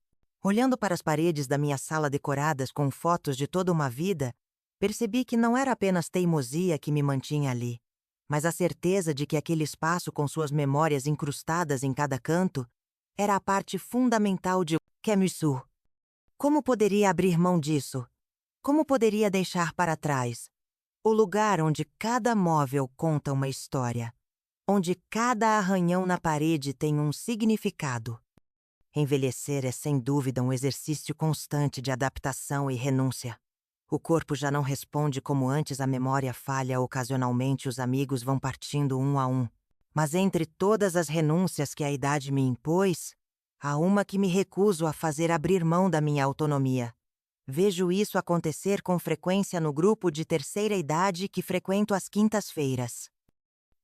Olhando para as paredes da minha sala decoradas com fotos de toda uma vida, percebi que não era apenas teimosia que me mantinha ali, mas a certeza de que aquele espaço com suas memórias incrustadas em cada canto era a parte fundamental de Camusou. Como poderia abrir mão disso? Como poderia deixar para trás o lugar onde cada móvel conta uma história, onde cada arranhão na parede tem um significado? Envelhecer é sem dúvida um exercício constante de adaptação e renúncia. O corpo já não responde como antes, a memória falha ocasionalmente, os amigos vão partindo um a um. Mas entre todas as renúncias que a idade me impôs, há uma que me recuso a fazer: abrir mão da minha autonomia. Vejo isso acontecer com frequência no grupo de terceira idade que frequento às quintas-feiras.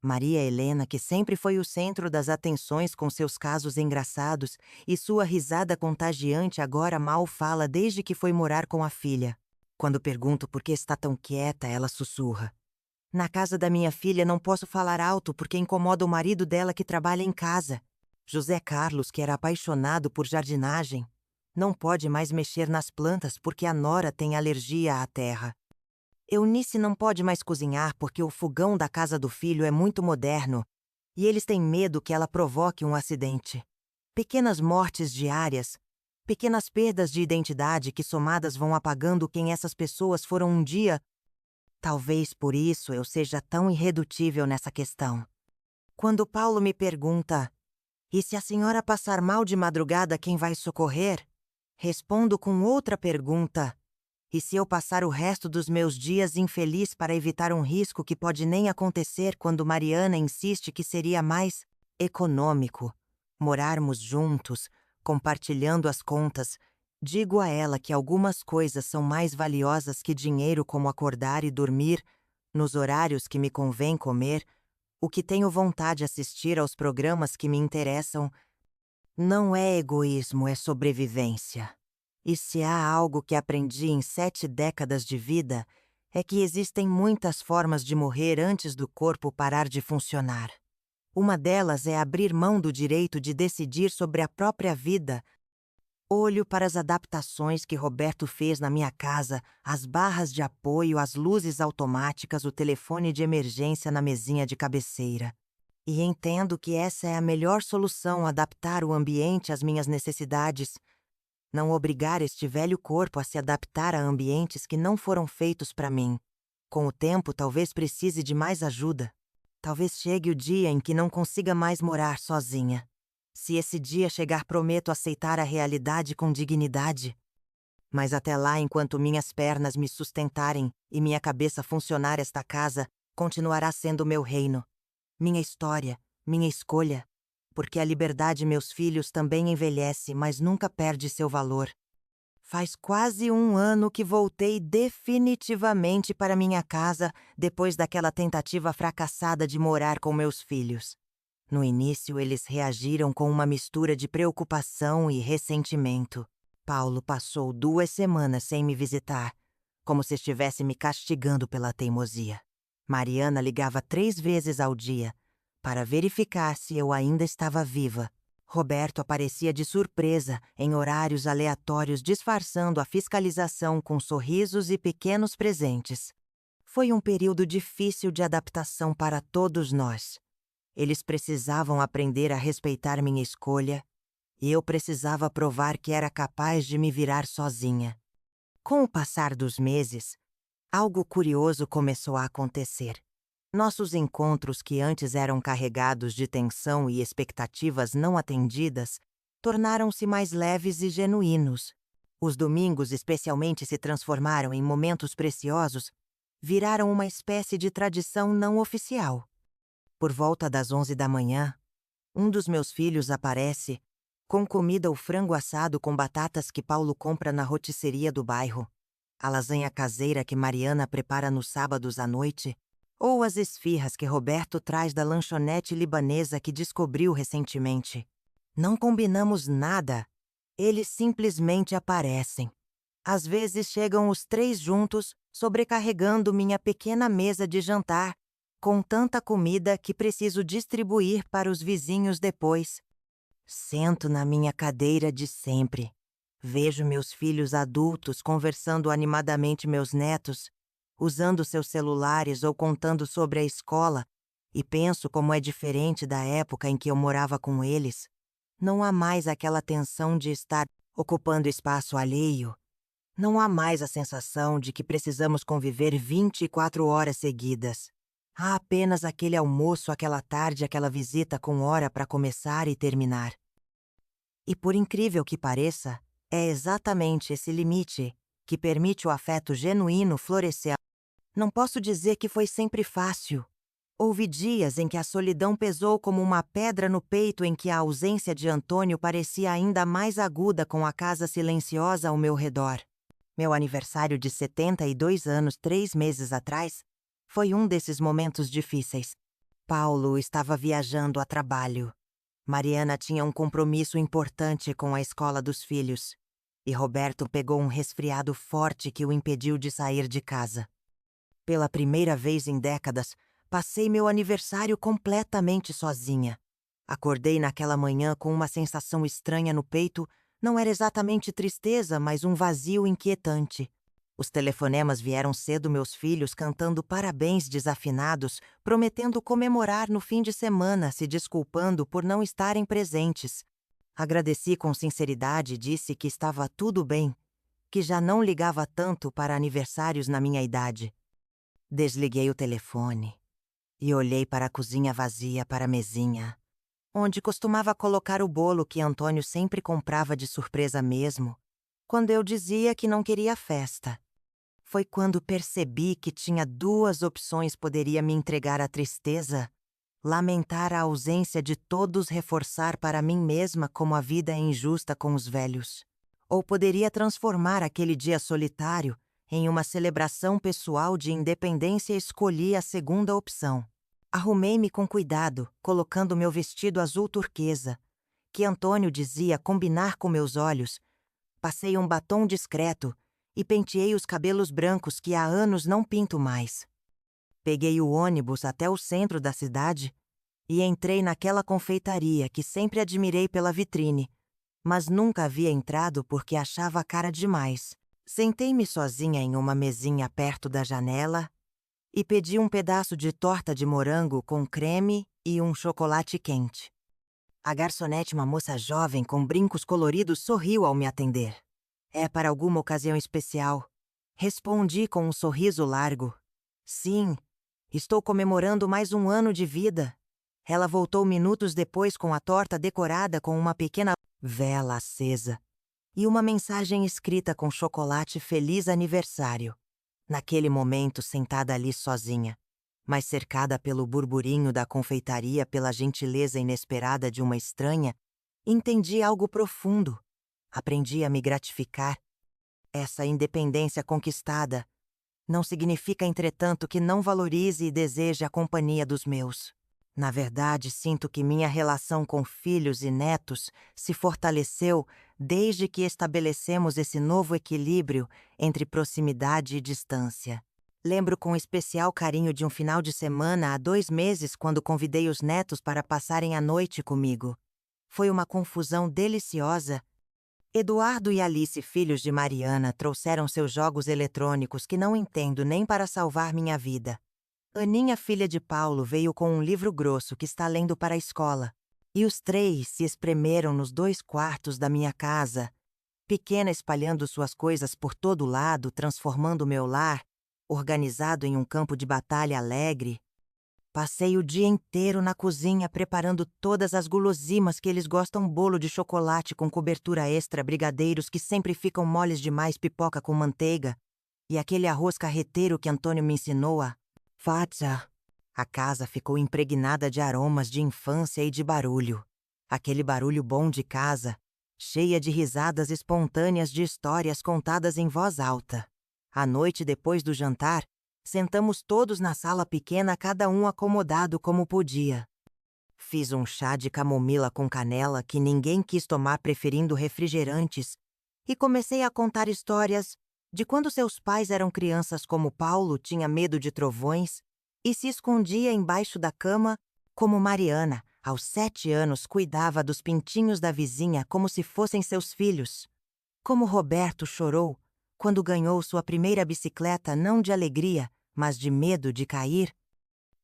Maria Helena, que sempre foi o centro das atenções com seus casos engraçados e sua risada contagiante, agora mal fala desde que foi morar com a filha. Quando pergunto por que está tão quieta, ela sussurra: na casa da minha filha não posso falar alto porque incomoda o marido dela que trabalha em casa. José Carlos, que era apaixonado por jardinagem, não pode mais mexer nas plantas porque a nora tem alergia à terra. Eunice não pode mais cozinhar porque o fogão da casa do filho é muito moderno e eles têm medo que ela provoque um acidente. Pequenas mortes diárias, pequenas perdas de identidade que somadas vão apagando quem essas pessoas foram um dia. Talvez por isso eu seja tão irredutível nessa questão. Quando Paulo me pergunta: e se a senhora passar mal de madrugada, quem vai socorrer? Respondo com outra pergunta: e se eu passar o resto dos meus dias infeliz para evitar um risco que pode nem acontecer, quando Mariana insiste que seria mais econômico morarmos juntos, compartilhando as contas? Digo a ela que algumas coisas são mais valiosas que dinheiro, como acordar e dormir nos horários que me convém comer, o que tenho vontade de assistir aos programas que me interessam. Não é egoísmo, é sobrevivência. E se há algo que aprendi em 7 décadas de vida, é que existem muitas formas de morrer antes do corpo parar de funcionar. Uma delas é abrir mão do direito de decidir sobre a própria vida. Olho para as adaptações que Roberto fez na minha casa, as barras de apoio, as luzes automáticas, o telefone de emergência na mesinha de cabeceira. E entendo que essa é a melhor solução: adaptar o ambiente às minhas necessidades. Não obrigar este velho corpo a se adaptar a ambientes que não foram feitos para mim. Com o tempo, talvez precise de mais ajuda. Talvez chegue o dia em que não consiga mais morar sozinha. Se esse dia chegar, prometo aceitar a realidade com dignidade. Mas até lá, enquanto minhas pernas me sustentarem e minha cabeça funcionar, esta casa continuará sendo meu reino, minha história, minha escolha. Porque a liberdade, meus filhos, também envelhece, mas nunca perde seu valor. Faz quase 1 ano que voltei definitivamente para minha casa depois daquela tentativa fracassada de morar com meus filhos. No início, eles reagiram com uma mistura de preocupação e ressentimento. Paulo passou 2 semanas sem me visitar, como se estivesse me castigando pela teimosia. Mariana ligava 3 vezes ao dia para verificar se eu ainda estava viva. Roberto aparecia de surpresa, em horários aleatórios, disfarçando a fiscalização com sorrisos e pequenos presentes. Foi um período difícil de adaptação para todos nós. Eles precisavam aprender a respeitar minha escolha, e eu precisava provar que era capaz de me virar sozinha. Com o passar dos meses, Algo curioso começou a acontecer. Nossos encontros, que antes eram carregados de tensão e expectativas não atendidas, tornaram-se mais leves e genuínos. Os domingos, especialmente, se transformaram em momentos preciosos, viraram uma espécie de tradição não oficial. Por volta das 11 da manhã, um dos meus filhos aparece, com comida ou frango assado com batatas que Paulo compra na rotisseria do bairro, a lasanha caseira que Mariana prepara nos sábados à noite, ou as esfirras que Roberto traz da lanchonete libanesa que descobriu recentemente. Não combinamos nada. Eles simplesmente aparecem. Às vezes chegam os três juntos, sobrecarregando minha pequena mesa de jantar, com tanta comida que preciso distribuir para os vizinhos depois. Sento na minha cadeira de sempre. Vejo meus filhos adultos conversando animadamente meus netos, usando seus celulares ou contando sobre a escola, e penso como é diferente da época em que eu morava com eles. Não há mais aquela tensão de estar ocupando espaço alheio. Não há mais a sensação de que precisamos conviver 24 horas seguidas. Há apenas aquele almoço, aquela tarde, aquela visita com hora para começar e terminar. E por incrível que pareça, é exatamente esse limite que permite o afeto genuíno florescer. Não posso dizer que foi sempre fácil. Houve dias em que a solidão pesou como uma pedra no peito, em que a ausência de Antônio parecia ainda mais aguda com a casa silenciosa ao meu redor. Meu aniversário de 72 anos, 3 meses atrás, foi um desses momentos difíceis. Paulo estava viajando a trabalho. Mariana tinha um compromisso importante com a escola dos filhos. E Roberto pegou um resfriado forte que o impediu de sair de casa. Pela primeira vez em décadas, passei meu aniversário completamente sozinha. Acordei naquela manhã com uma sensação estranha no peito. Não era exatamente tristeza, mas um vazio inquietante. Os telefonemas vieram cedo, meus filhos cantando parabéns desafinados, prometendo comemorar no fim de semana, se desculpando por não estarem presentes. Agradeci com sinceridade e disse que estava tudo bem, que já não ligava tanto para aniversários na minha idade. Desliguei o telefone e olhei para a cozinha vazia, para a mesinha, onde costumava colocar o bolo que Antônio sempre comprava de surpresa mesmo, quando eu dizia que não queria festa. Foi quando percebi que tinha duas opções: poderia me entregar à tristeza, lamentar a ausência de todos, reforçar para mim mesma como a vida é injusta com os velhos. Ou poderia transformar aquele dia solitário em uma celebração pessoal de independência. Escolhi a segunda opção. Arrumei-me com cuidado, colocando meu vestido azul turquesa, que Antônio dizia combinar com meus olhos. Passei um batom discreto e penteei os cabelos brancos que há anos não pinto mais. Peguei o ônibus até o centro da cidade e entrei naquela confeitaria que sempre admirei pela vitrine, mas nunca havia entrado porque achava cara demais. Sentei-me sozinha em uma mesinha perto da janela e pedi um pedaço de torta de morango com creme e um chocolate quente. A garçonete, uma moça jovem com brincos coloridos, sorriu ao me atender. É para alguma ocasião especial? Respondi com um sorriso largo. Sim, estou comemorando mais um ano de vida. Ela voltou minutos depois com a torta decorada com uma pequena vela acesa e uma mensagem escrita com chocolate: feliz aniversário. Naquele momento, sentada ali sozinha, mas cercada pelo burburinho da confeitaria, pela gentileza inesperada de uma estranha, entendi algo profundo. Aprendi a me gratificar. Essa independência conquistada não significa, entretanto, que não valorize e deseje a companhia dos meus. Na verdade, sinto que minha relação com filhos e netos se fortaleceu desde que estabelecemos esse novo equilíbrio entre proximidade e distância. Lembro com especial carinho de um final de semana há 2 meses, quando convidei os netos para passarem a noite comigo. Foi uma confusão deliciosa. Eduardo e Alice, filhos de Mariana, trouxeram seus jogos eletrônicos que não entendo nem para salvar minha vida. Aninha, filha de Paulo, veio com um livro grosso que está lendo para a escola. E os 3 se espremeram nos 2 quartos da minha casa, pequena, espalhando suas coisas por todo lado, transformando meu lar organizado em um campo de batalha alegre. Passei o dia inteiro na cozinha preparando todas as gulosimas que eles gostam, bolo de chocolate com cobertura extra, brigadeiros que sempre ficam moles demais, pipoca com manteiga, e aquele arroz carreteiro que Antônio me ensinou a fazer. A casa ficou impregnada de aromas de infância e de barulho. Aquele barulho bom de casa, cheia de risadas espontâneas de histórias contadas em voz alta. À noite, depois do jantar, sentamos todos na sala pequena, cada um acomodado como podia. Fiz um chá de camomila com canela que ninguém quis tomar, preferindo refrigerantes, e comecei a contar histórias de quando seus pais eram crianças, como Paulo tinha medo de trovões e se escondia embaixo da cama, como Mariana, aos 7 anos, cuidava dos pintinhos da vizinha como se fossem seus filhos. Como Roberto chorou quando ganhou sua primeira bicicleta, não de alegria, mas de medo de cair.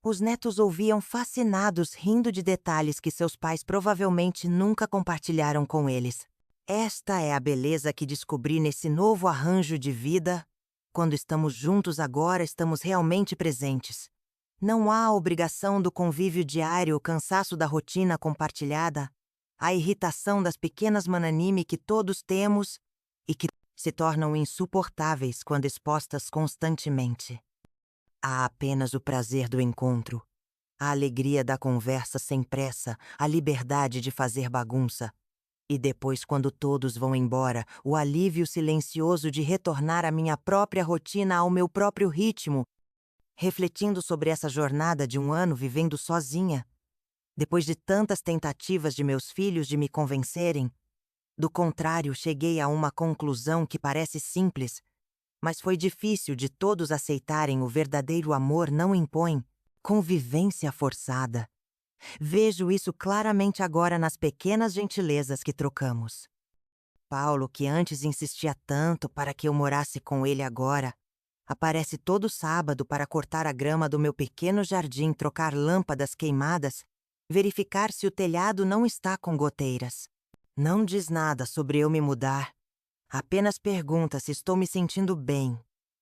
Os netos ouviam fascinados, rindo de detalhes que seus pais provavelmente nunca compartilharam com eles. Esta é a beleza que descobri nesse novo arranjo de vida. Quando estamos juntos agora, estamos realmente presentes. Não há a obrigação do convívio diário, o cansaço da rotina compartilhada, a irritação das pequenas mananime que todos temos e que se tornam insuportáveis quando expostas constantemente. Há apenas o prazer do encontro, a alegria da conversa sem pressa, a liberdade de fazer bagunça. E depois, quando todos vão embora, o alívio silencioso de retornar à minha própria rotina, ao meu próprio ritmo, refletindo sobre essa jornada de um ano vivendo sozinha, depois de tantas tentativas de meus filhos de me convencerem. Do contrário, cheguei a uma conclusão que parece simples, mas foi difícil de todos aceitarem. O verdadeiro amor não impõe convivência forçada. Vejo isso claramente agora nas pequenas gentilezas que trocamos. Paulo, que antes insistia tanto para que eu morasse com ele agora, aparece todo sábado para cortar a grama do meu pequeno jardim, trocar lâmpadas queimadas, verificar se o telhado não está com goteiras. Não diz nada sobre eu me mudar. Apenas pergunta se estou me sentindo bem,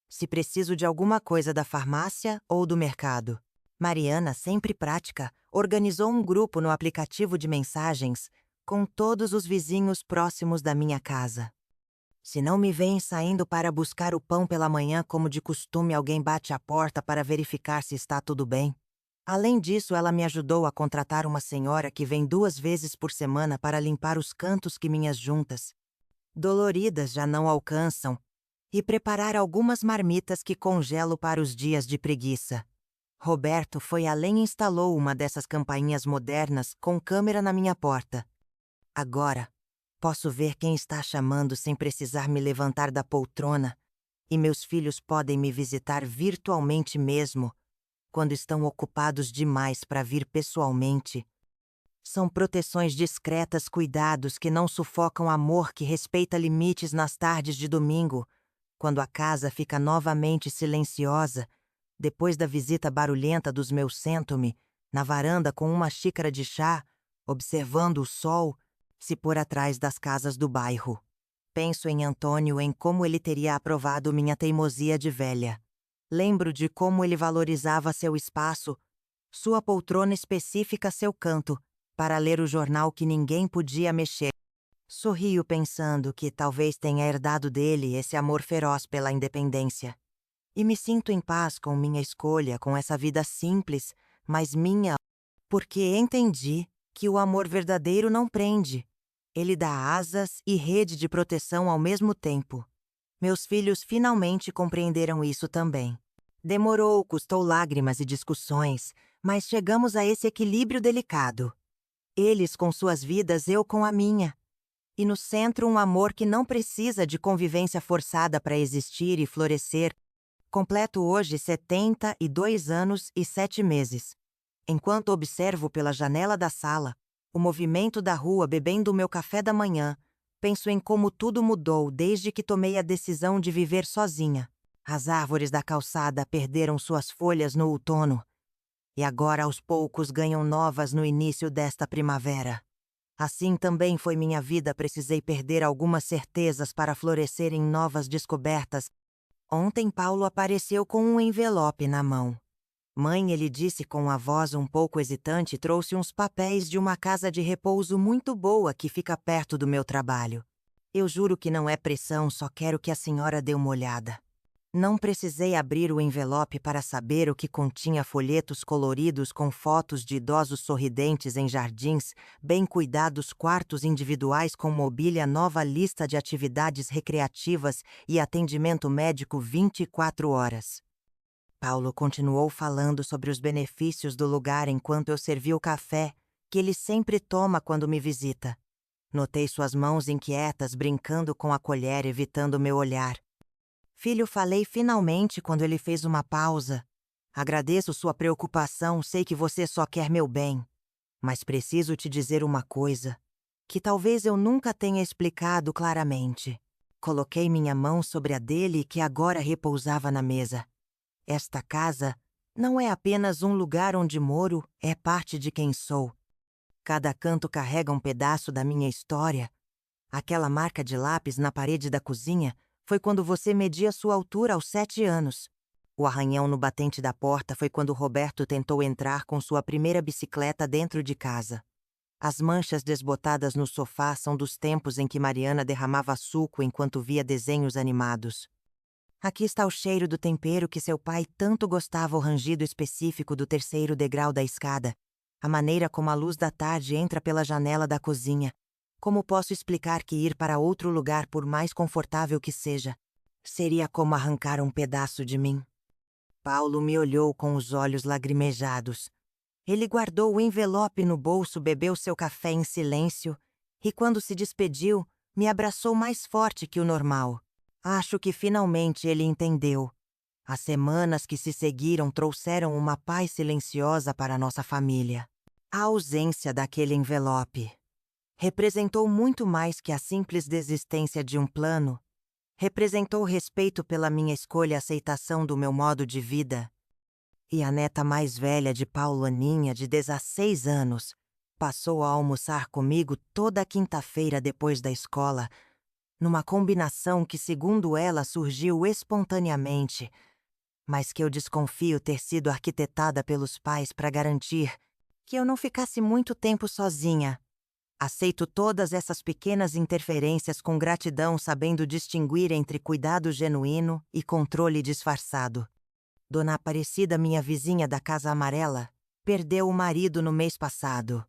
se preciso de alguma coisa da farmácia ou do mercado. Mariana, sempre prática, organizou um grupo no aplicativo de mensagens com todos os vizinhos próximos da minha casa. Se não me veem saindo para buscar o pão pela manhã, como de costume, alguém bate à porta para verificar se está tudo bem. Além disso, ela me ajudou a contratar uma senhora que vem 2 vezes por semana para limpar os cantos que minhas juntas doloridas já não alcançam e preparar algumas marmitas que congelo para os dias de preguiça. Roberto foi além e instalou uma dessas campainhas modernas com câmera na minha porta. Agora, posso ver quem está chamando sem precisar me levantar da poltrona, e meus filhos podem me visitar virtualmente mesmo, quando estão ocupados demais para vir pessoalmente. São proteções discretas, cuidados que não sufocam amor, que respeita limites nas tardes de domingo, quando a casa fica novamente silenciosa. Depois da visita barulhenta dos meus, sento-me na varanda com uma xícara de chá, observando o sol se pôr atrás das casas do bairro. Penso em Antônio, em como ele teria aprovado minha teimosia de velha. Lembro de como ele valorizava seu espaço, sua poltrona específica, seu canto, para ler o jornal que ninguém podia mexer. Sorrio pensando que talvez tenha herdado dele esse amor feroz pela independência. E me sinto em paz com minha escolha, com essa vida simples, mas minha, porque entendi que o amor verdadeiro não prende. Ele dá asas e rede de proteção ao mesmo tempo. Meus filhos finalmente compreenderam isso também. Demorou, custou lágrimas e discussões, mas chegamos a esse equilíbrio delicado. Eles com suas vidas, eu com a minha. E no centro um amor que não precisa de convivência forçada para existir e florescer. Completo hoje 72 anos e 7 meses. Enquanto observo pela janela da sala o movimento da rua, bebendo meu café da manhã, penso em como tudo mudou desde que tomei a decisão de viver sozinha. As árvores da calçada perderam suas folhas no outono e agora aos poucos ganham novas no início desta primavera. Assim também foi minha vida, precisei perder algumas certezas para florescer em novas descobertas. Ontem Paulo apareceu com um envelope na mão. Mãe, ele disse com a voz um pouco hesitante, trouxe uns papéis de uma casa de repouso muito boa que fica perto do meu trabalho. Eu juro que não é pressão, só quero que a senhora dê uma olhada. Não precisei abrir o envelope para saber o que continha folhetos coloridos com fotos de idosos sorridentes em jardins, bem cuidados quartos individuais com mobília nova, lista de atividades recreativas e atendimento médico 24 horas. Paulo continuou falando sobre os benefícios do lugar enquanto eu servia o café, que ele sempre toma quando me visita. Notei suas mãos inquietas brincando com a colher, evitando meu olhar. Filho, falei finalmente quando ele fez uma pausa. Agradeço sua preocupação, sei que você só quer meu bem. Mas preciso te dizer uma coisa, que talvez eu nunca tenha explicado claramente. Coloquei minha mão sobre a dele e que agora repousava na mesa. Esta casa não é apenas um lugar onde moro, é parte de quem sou. Cada canto carrega um pedaço da minha história. Aquela marca de lápis na parede da cozinha foi quando você media sua altura aos 7 anos. O arranhão no batente da porta foi quando Roberto tentou entrar com sua primeira bicicleta dentro de casa. As manchas desbotadas no sofá são dos tempos em que Mariana derramava suco enquanto via desenhos animados. Aqui está o cheiro do tempero que seu pai tanto gostava, o rangido específico do terceiro degrau da escada, a maneira como a luz da tarde entra pela janela da cozinha. Como posso explicar que ir para outro lugar, por mais confortável que seja, seria como arrancar um pedaço de mim? Paulo me olhou com os olhos lagrimejados. Ele guardou o envelope no bolso, bebeu seu café em silêncio e, quando se despediu, me abraçou mais forte que o normal. Acho que finalmente ele entendeu. As semanas que se seguiram trouxeram uma paz silenciosa para nossa família. A ausência daquele envelope representou muito mais que a simples desistência de um plano. Representou respeito pela minha escolha e aceitação do meu modo de vida. E a neta mais velha de Paulo, Aninha, de 16 anos, passou a almoçar comigo toda quinta-feira depois da escola, numa combinação que, segundo ela, surgiu espontaneamente, mas que eu desconfio ter sido arquitetada pelos pais para garantir que eu não ficasse muito tempo sozinha. Aceito todas essas pequenas interferências com gratidão, sabendo distinguir entre cuidado genuíno e controle disfarçado. Dona Aparecida, minha vizinha da Casa Amarela, perdeu o marido no mês passado.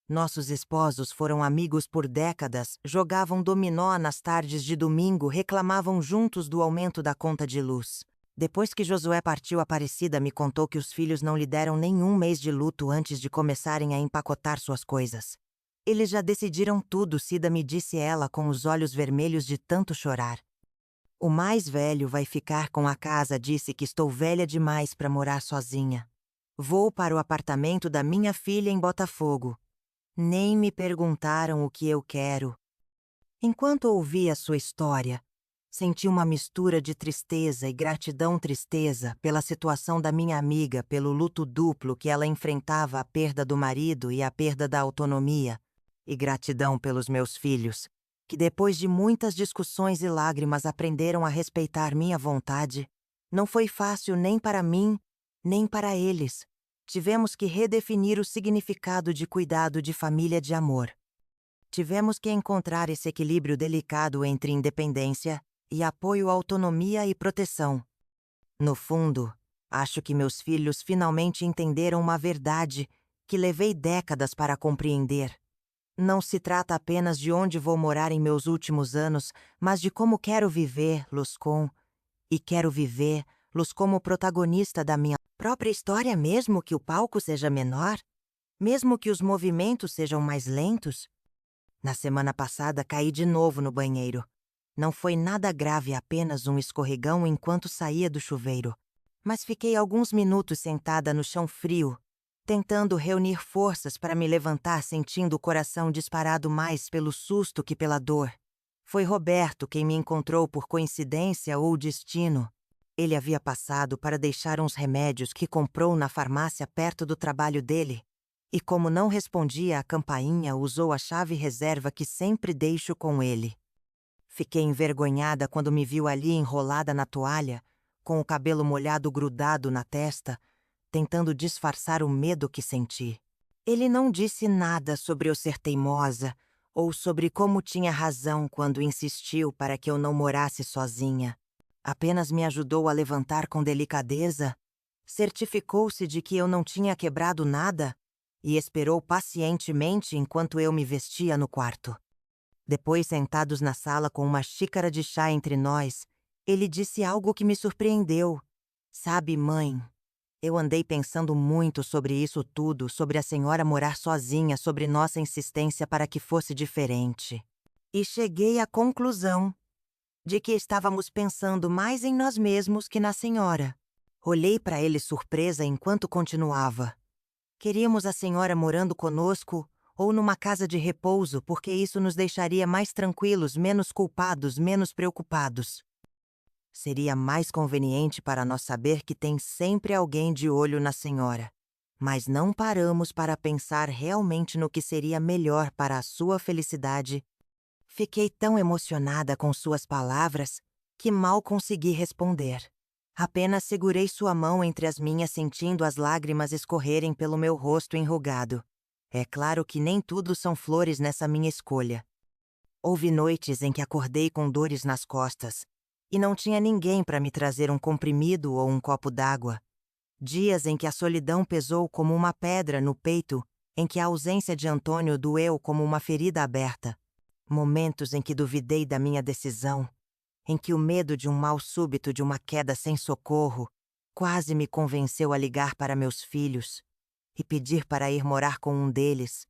Nossos esposos foram amigos por décadas, jogavam dominó nas tardes de domingo, reclamavam juntos do aumento da conta de luz. Depois que Josué partiu, Aparecida me contou que os filhos não lhe deram nenhum mês de luto antes de começarem a empacotar suas coisas. Eles já decidiram tudo, Cida, me disse ela com os olhos vermelhos de tanto chorar. O mais velho vai ficar com a casa, disse que estou velha demais para morar sozinha. Vou para o apartamento da minha filha em Botafogo. Nem me perguntaram o que eu quero. Enquanto ouvia sua história, senti uma mistura de tristeza e gratidão-tristeza pela situação da minha amiga, pelo luto duplo que ela enfrentava, a perda do marido e a perda da autonomia, e gratidão pelos meus filhos, que depois de muitas discussões e lágrimas aprenderam a respeitar minha vontade. Não foi fácil nem para mim, nem para eles. Tivemos que redefinir o significado de cuidado, de família, de amor. Tivemos que encontrar esse equilíbrio delicado entre independência e apoio, autonomia e proteção. No fundo, acho que meus filhos finalmente entenderam uma verdade que levei décadas para compreender. Não se trata apenas de onde vou morar em meus últimos anos, mas de como quero viver-los com, e quero vivê-los como protagonista da minha própria história, mesmo que o palco seja menor, mesmo que os movimentos sejam mais lentos. Na semana passada caí de novo no banheiro. Não foi nada grave, apenas um escorregão enquanto saía do chuveiro. Mas fiquei alguns minutos sentada no chão frio, tentando reunir forças para me levantar, sentindo o coração disparado mais pelo susto que pela dor. Foi Roberto quem me encontrou por coincidência ou destino. Ele havia passado para deixar uns remédios que comprou na farmácia perto do trabalho dele. E como não respondia à campainha, usou a chave reserva que sempre deixo com ele. Fiquei envergonhada quando me viu ali enrolada na toalha, com o cabelo molhado grudado na testa, tentando disfarçar o medo que senti. Ele não disse nada sobre eu ser teimosa ou sobre como tinha razão quando insistiu para que eu não morasse sozinha. Apenas me ajudou a levantar com delicadeza, certificou-se de que eu não tinha quebrado nada e esperou pacientemente enquanto eu me vestia no quarto. Depois, sentados na sala com uma xícara de chá entre nós, ele disse algo que me surpreendeu. Sabe, mãe, eu andei pensando muito sobre isso tudo, sobre a senhora morar sozinha, sobre nossa insistência para que fosse diferente. E cheguei à conclusão de que estávamos pensando mais em nós mesmos que na senhora. Olhei para ele surpresa enquanto continuava. Queríamos a senhora morando conosco ou numa casa de repouso, porque isso nos deixaria mais tranquilos, menos culpados, menos preocupados. Seria mais conveniente para nós saber que tem sempre alguém de olho na senhora. Mas não paramos para pensar realmente no que seria melhor para a sua felicidade. Fiquei tão emocionada com suas palavras que mal consegui responder. Apenas segurei sua mão entre as minhas, sentindo as lágrimas escorrerem pelo meu rosto enrugado. É claro que nem tudo são flores nessa minha escolha. Houve noites em que acordei com dores nas costas e não tinha ninguém para me trazer um comprimido ou um copo d'água. Dias em que a solidão pesou como uma pedra no peito, em que a ausência de Antônio doeu como uma ferida aberta. Momentos em que duvidei da minha decisão, em que o medo de um mal súbito, de uma queda sem socorro, quase me convenceu a ligar para meus filhos e pedir para ir morar com um deles.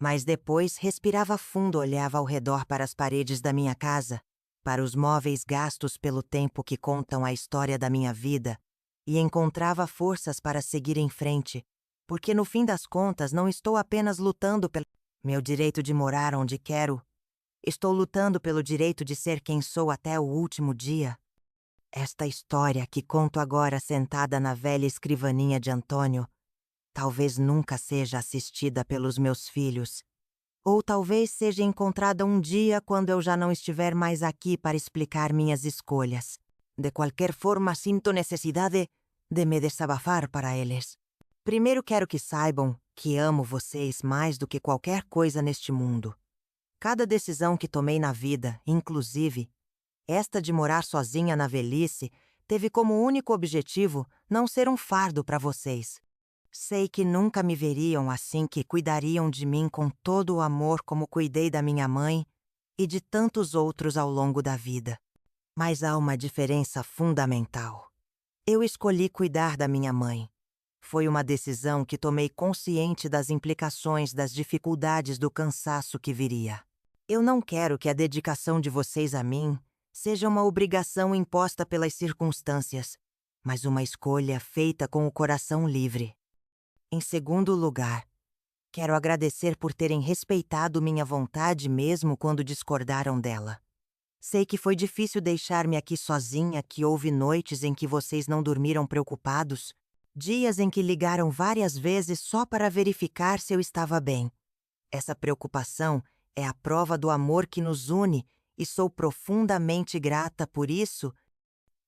Mas depois respirava fundo, olhava ao redor para as paredes da minha casa, para os móveis gastos pelo tempo que contam a história da minha vida, e encontrava forças para seguir em frente, porque no fim das contas não estou apenas lutando pelo meu direito de morar onde quero, estou lutando pelo direito de ser quem sou até o último dia. Esta história que conto agora sentada na velha escrivaninha de Antônio, talvez nunca seja assistida pelos meus filhos. Ou talvez seja encontrada um dia quando eu já não estiver mais aqui para explicar minhas escolhas. De qualquer forma, sinto necessidade de me desabafar para eles. Primeiro quero que saibam que amo vocês mais do que qualquer coisa neste mundo. Cada decisão que tomei na vida, inclusive esta de morar sozinha na velhice, teve como único objetivo não ser um fardo para vocês. Sei que nunca me veriam assim, que cuidariam de mim com todo o amor como cuidei da minha mãe e de tantos outros ao longo da vida. Mas há uma diferença fundamental. Eu escolhi cuidar da minha mãe. Foi uma decisão que tomei consciente das implicações, das dificuldades, do cansaço que viria. Eu não quero que a dedicação de vocês a mim seja uma obrigação imposta pelas circunstâncias, mas uma escolha feita com o coração livre. Em segundo lugar, quero agradecer por terem respeitado minha vontade mesmo quando discordaram dela. Sei que foi difícil deixar-me aqui sozinha, que houve noites em que vocês não dormiram preocupados, dias em que ligaram várias vezes só para verificar se eu estava bem. Essa preocupação é a prova do amor que nos une e sou profundamente grata por isso,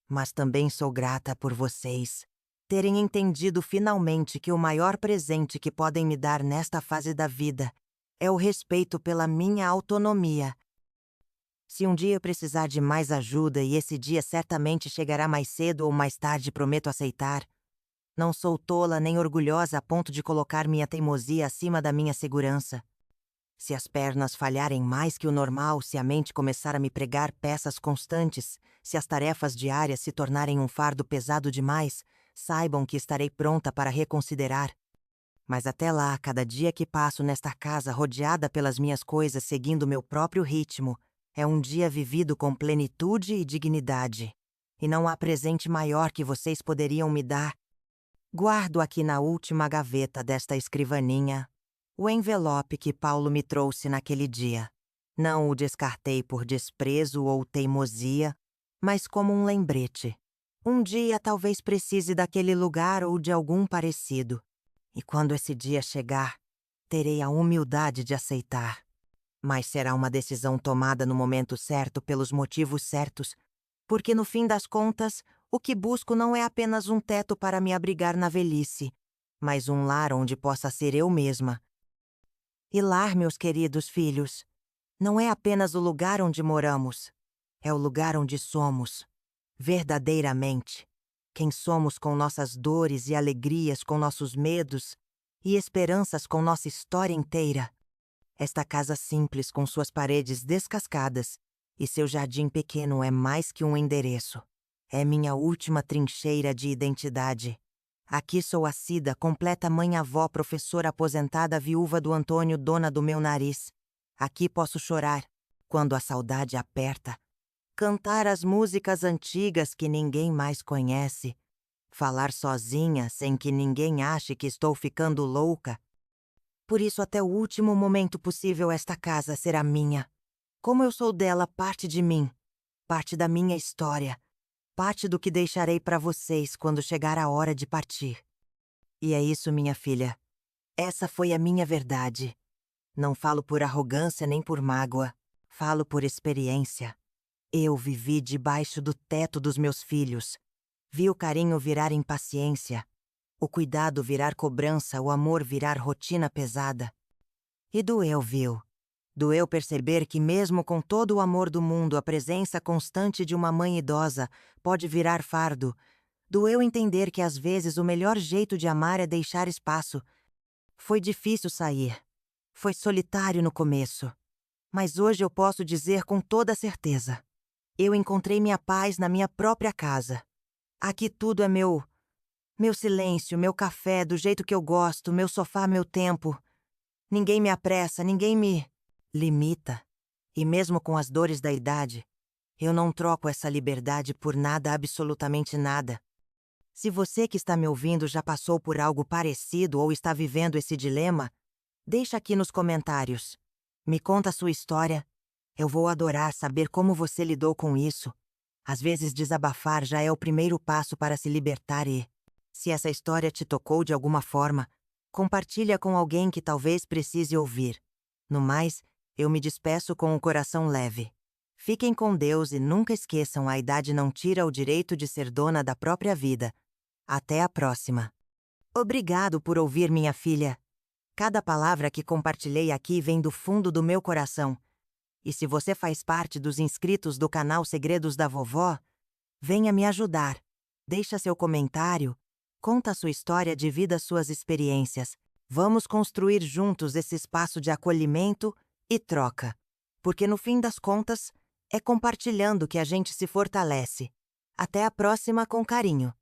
mas também sou grata por vocês terem entendido finalmente que o maior presente que podem me dar nesta fase da vida é o respeito pela minha autonomia. Se um dia eu precisar de mais ajuda, e esse dia certamente chegará mais cedo ou mais tarde, prometo aceitar, não sou tola nem orgulhosa a ponto de colocar minha teimosia acima da minha segurança. Se as pernas falharem mais que o normal, se a mente começar a me pregar peças constantes, se as tarefas diárias se tornarem um fardo pesado demais, saibam que estarei pronta para reconsiderar. Mas até lá, cada dia que passo nesta casa rodeada pelas minhas coisas, seguindo meu próprio ritmo, é um dia vivido com plenitude e dignidade. E não há presente maior que vocês poderiam me dar. Guardo aqui na última gaveta desta escrivaninha o envelope que Paulo me trouxe naquele dia. Não o descartei por desprezo ou teimosia, mas como um lembrete. Um dia talvez precise daquele lugar ou de algum parecido. E quando esse dia chegar, terei a humildade de aceitar. Mas será uma decisão tomada no momento certo, pelos motivos certos, porque no fim das contas, O que busco não é apenas um teto para me abrigar na velhice, mas um lar onde possa ser eu mesma. E lar, meus queridos filhos, não é apenas o lugar onde moramos, é o lugar onde somos, verdadeiramente. Quem somos com nossas dores e alegrias, com nossos medos e esperanças, com nossa história inteira. Esta casa simples, com suas paredes descascadas e seu jardim pequeno, é mais que um endereço. É minha última trincheira de identidade. Aqui sou a Cida, completa mãe-avó, professora aposentada, viúva do Antônio, dona do meu nariz. Aqui posso chorar, quando a saudade aperta, cantar as músicas antigas que ninguém mais conhece, falar sozinha sem que ninguém ache que estou ficando louca. Por isso, até o último momento possível, esta casa será minha. Como eu sou dela, parte de mim, parte da minha história, parte do que deixarei para vocês quando chegar a hora de partir. E é isso, minha filha. Essa foi a minha verdade. Não falo por arrogância nem por mágoa. Falo por experiência. Eu vivi debaixo do teto dos meus filhos. Vi o carinho virar impaciência, o cuidado virar cobrança, o amor virar rotina pesada. E doeu, viu? Doeu perceber que mesmo com todo o amor do mundo, a presença constante de uma mãe idosa pode virar fardo. Doeu entender que às vezes o melhor jeito de amar é deixar espaço. Foi difícil sair. Foi solitário no começo. Mas hoje eu posso dizer com toda certeza: eu encontrei minha paz na minha própria casa. Aqui tudo é meu silêncio, meu café do jeito que eu gosto, meu sofá, meu tempo. Ninguém me apressa, ninguém me limita. E mesmo com as dores da idade, eu não troco essa liberdade por nada, absolutamente nada. Se você que está me ouvindo já passou por algo parecido ou está vivendo esse dilema, deixa aqui nos comentários. Me conta a sua história. Eu vou adorar saber como você lidou com isso. Às vezes desabafar já é o primeiro passo para se libertar e, se essa história te tocou de alguma forma, compartilha com alguém que talvez precise ouvir. No mais, eu me despeço com o coração leve. Fiquem com Deus e nunca esqueçam, a idade não tira o direito de ser dona da própria vida. Até a próxima. Obrigado por ouvir, minha filha. Cada palavra que compartilhei aqui vem do fundo do meu coração. E se você faz parte dos inscritos do canal Segredos da Vovó, venha me ajudar. Deixa seu comentário, conta sua história, divida suas experiências. Vamos construir juntos esse espaço de acolhimento e troca. Porque no fim das contas, é compartilhando que a gente se fortalece. Até a próxima, com carinho.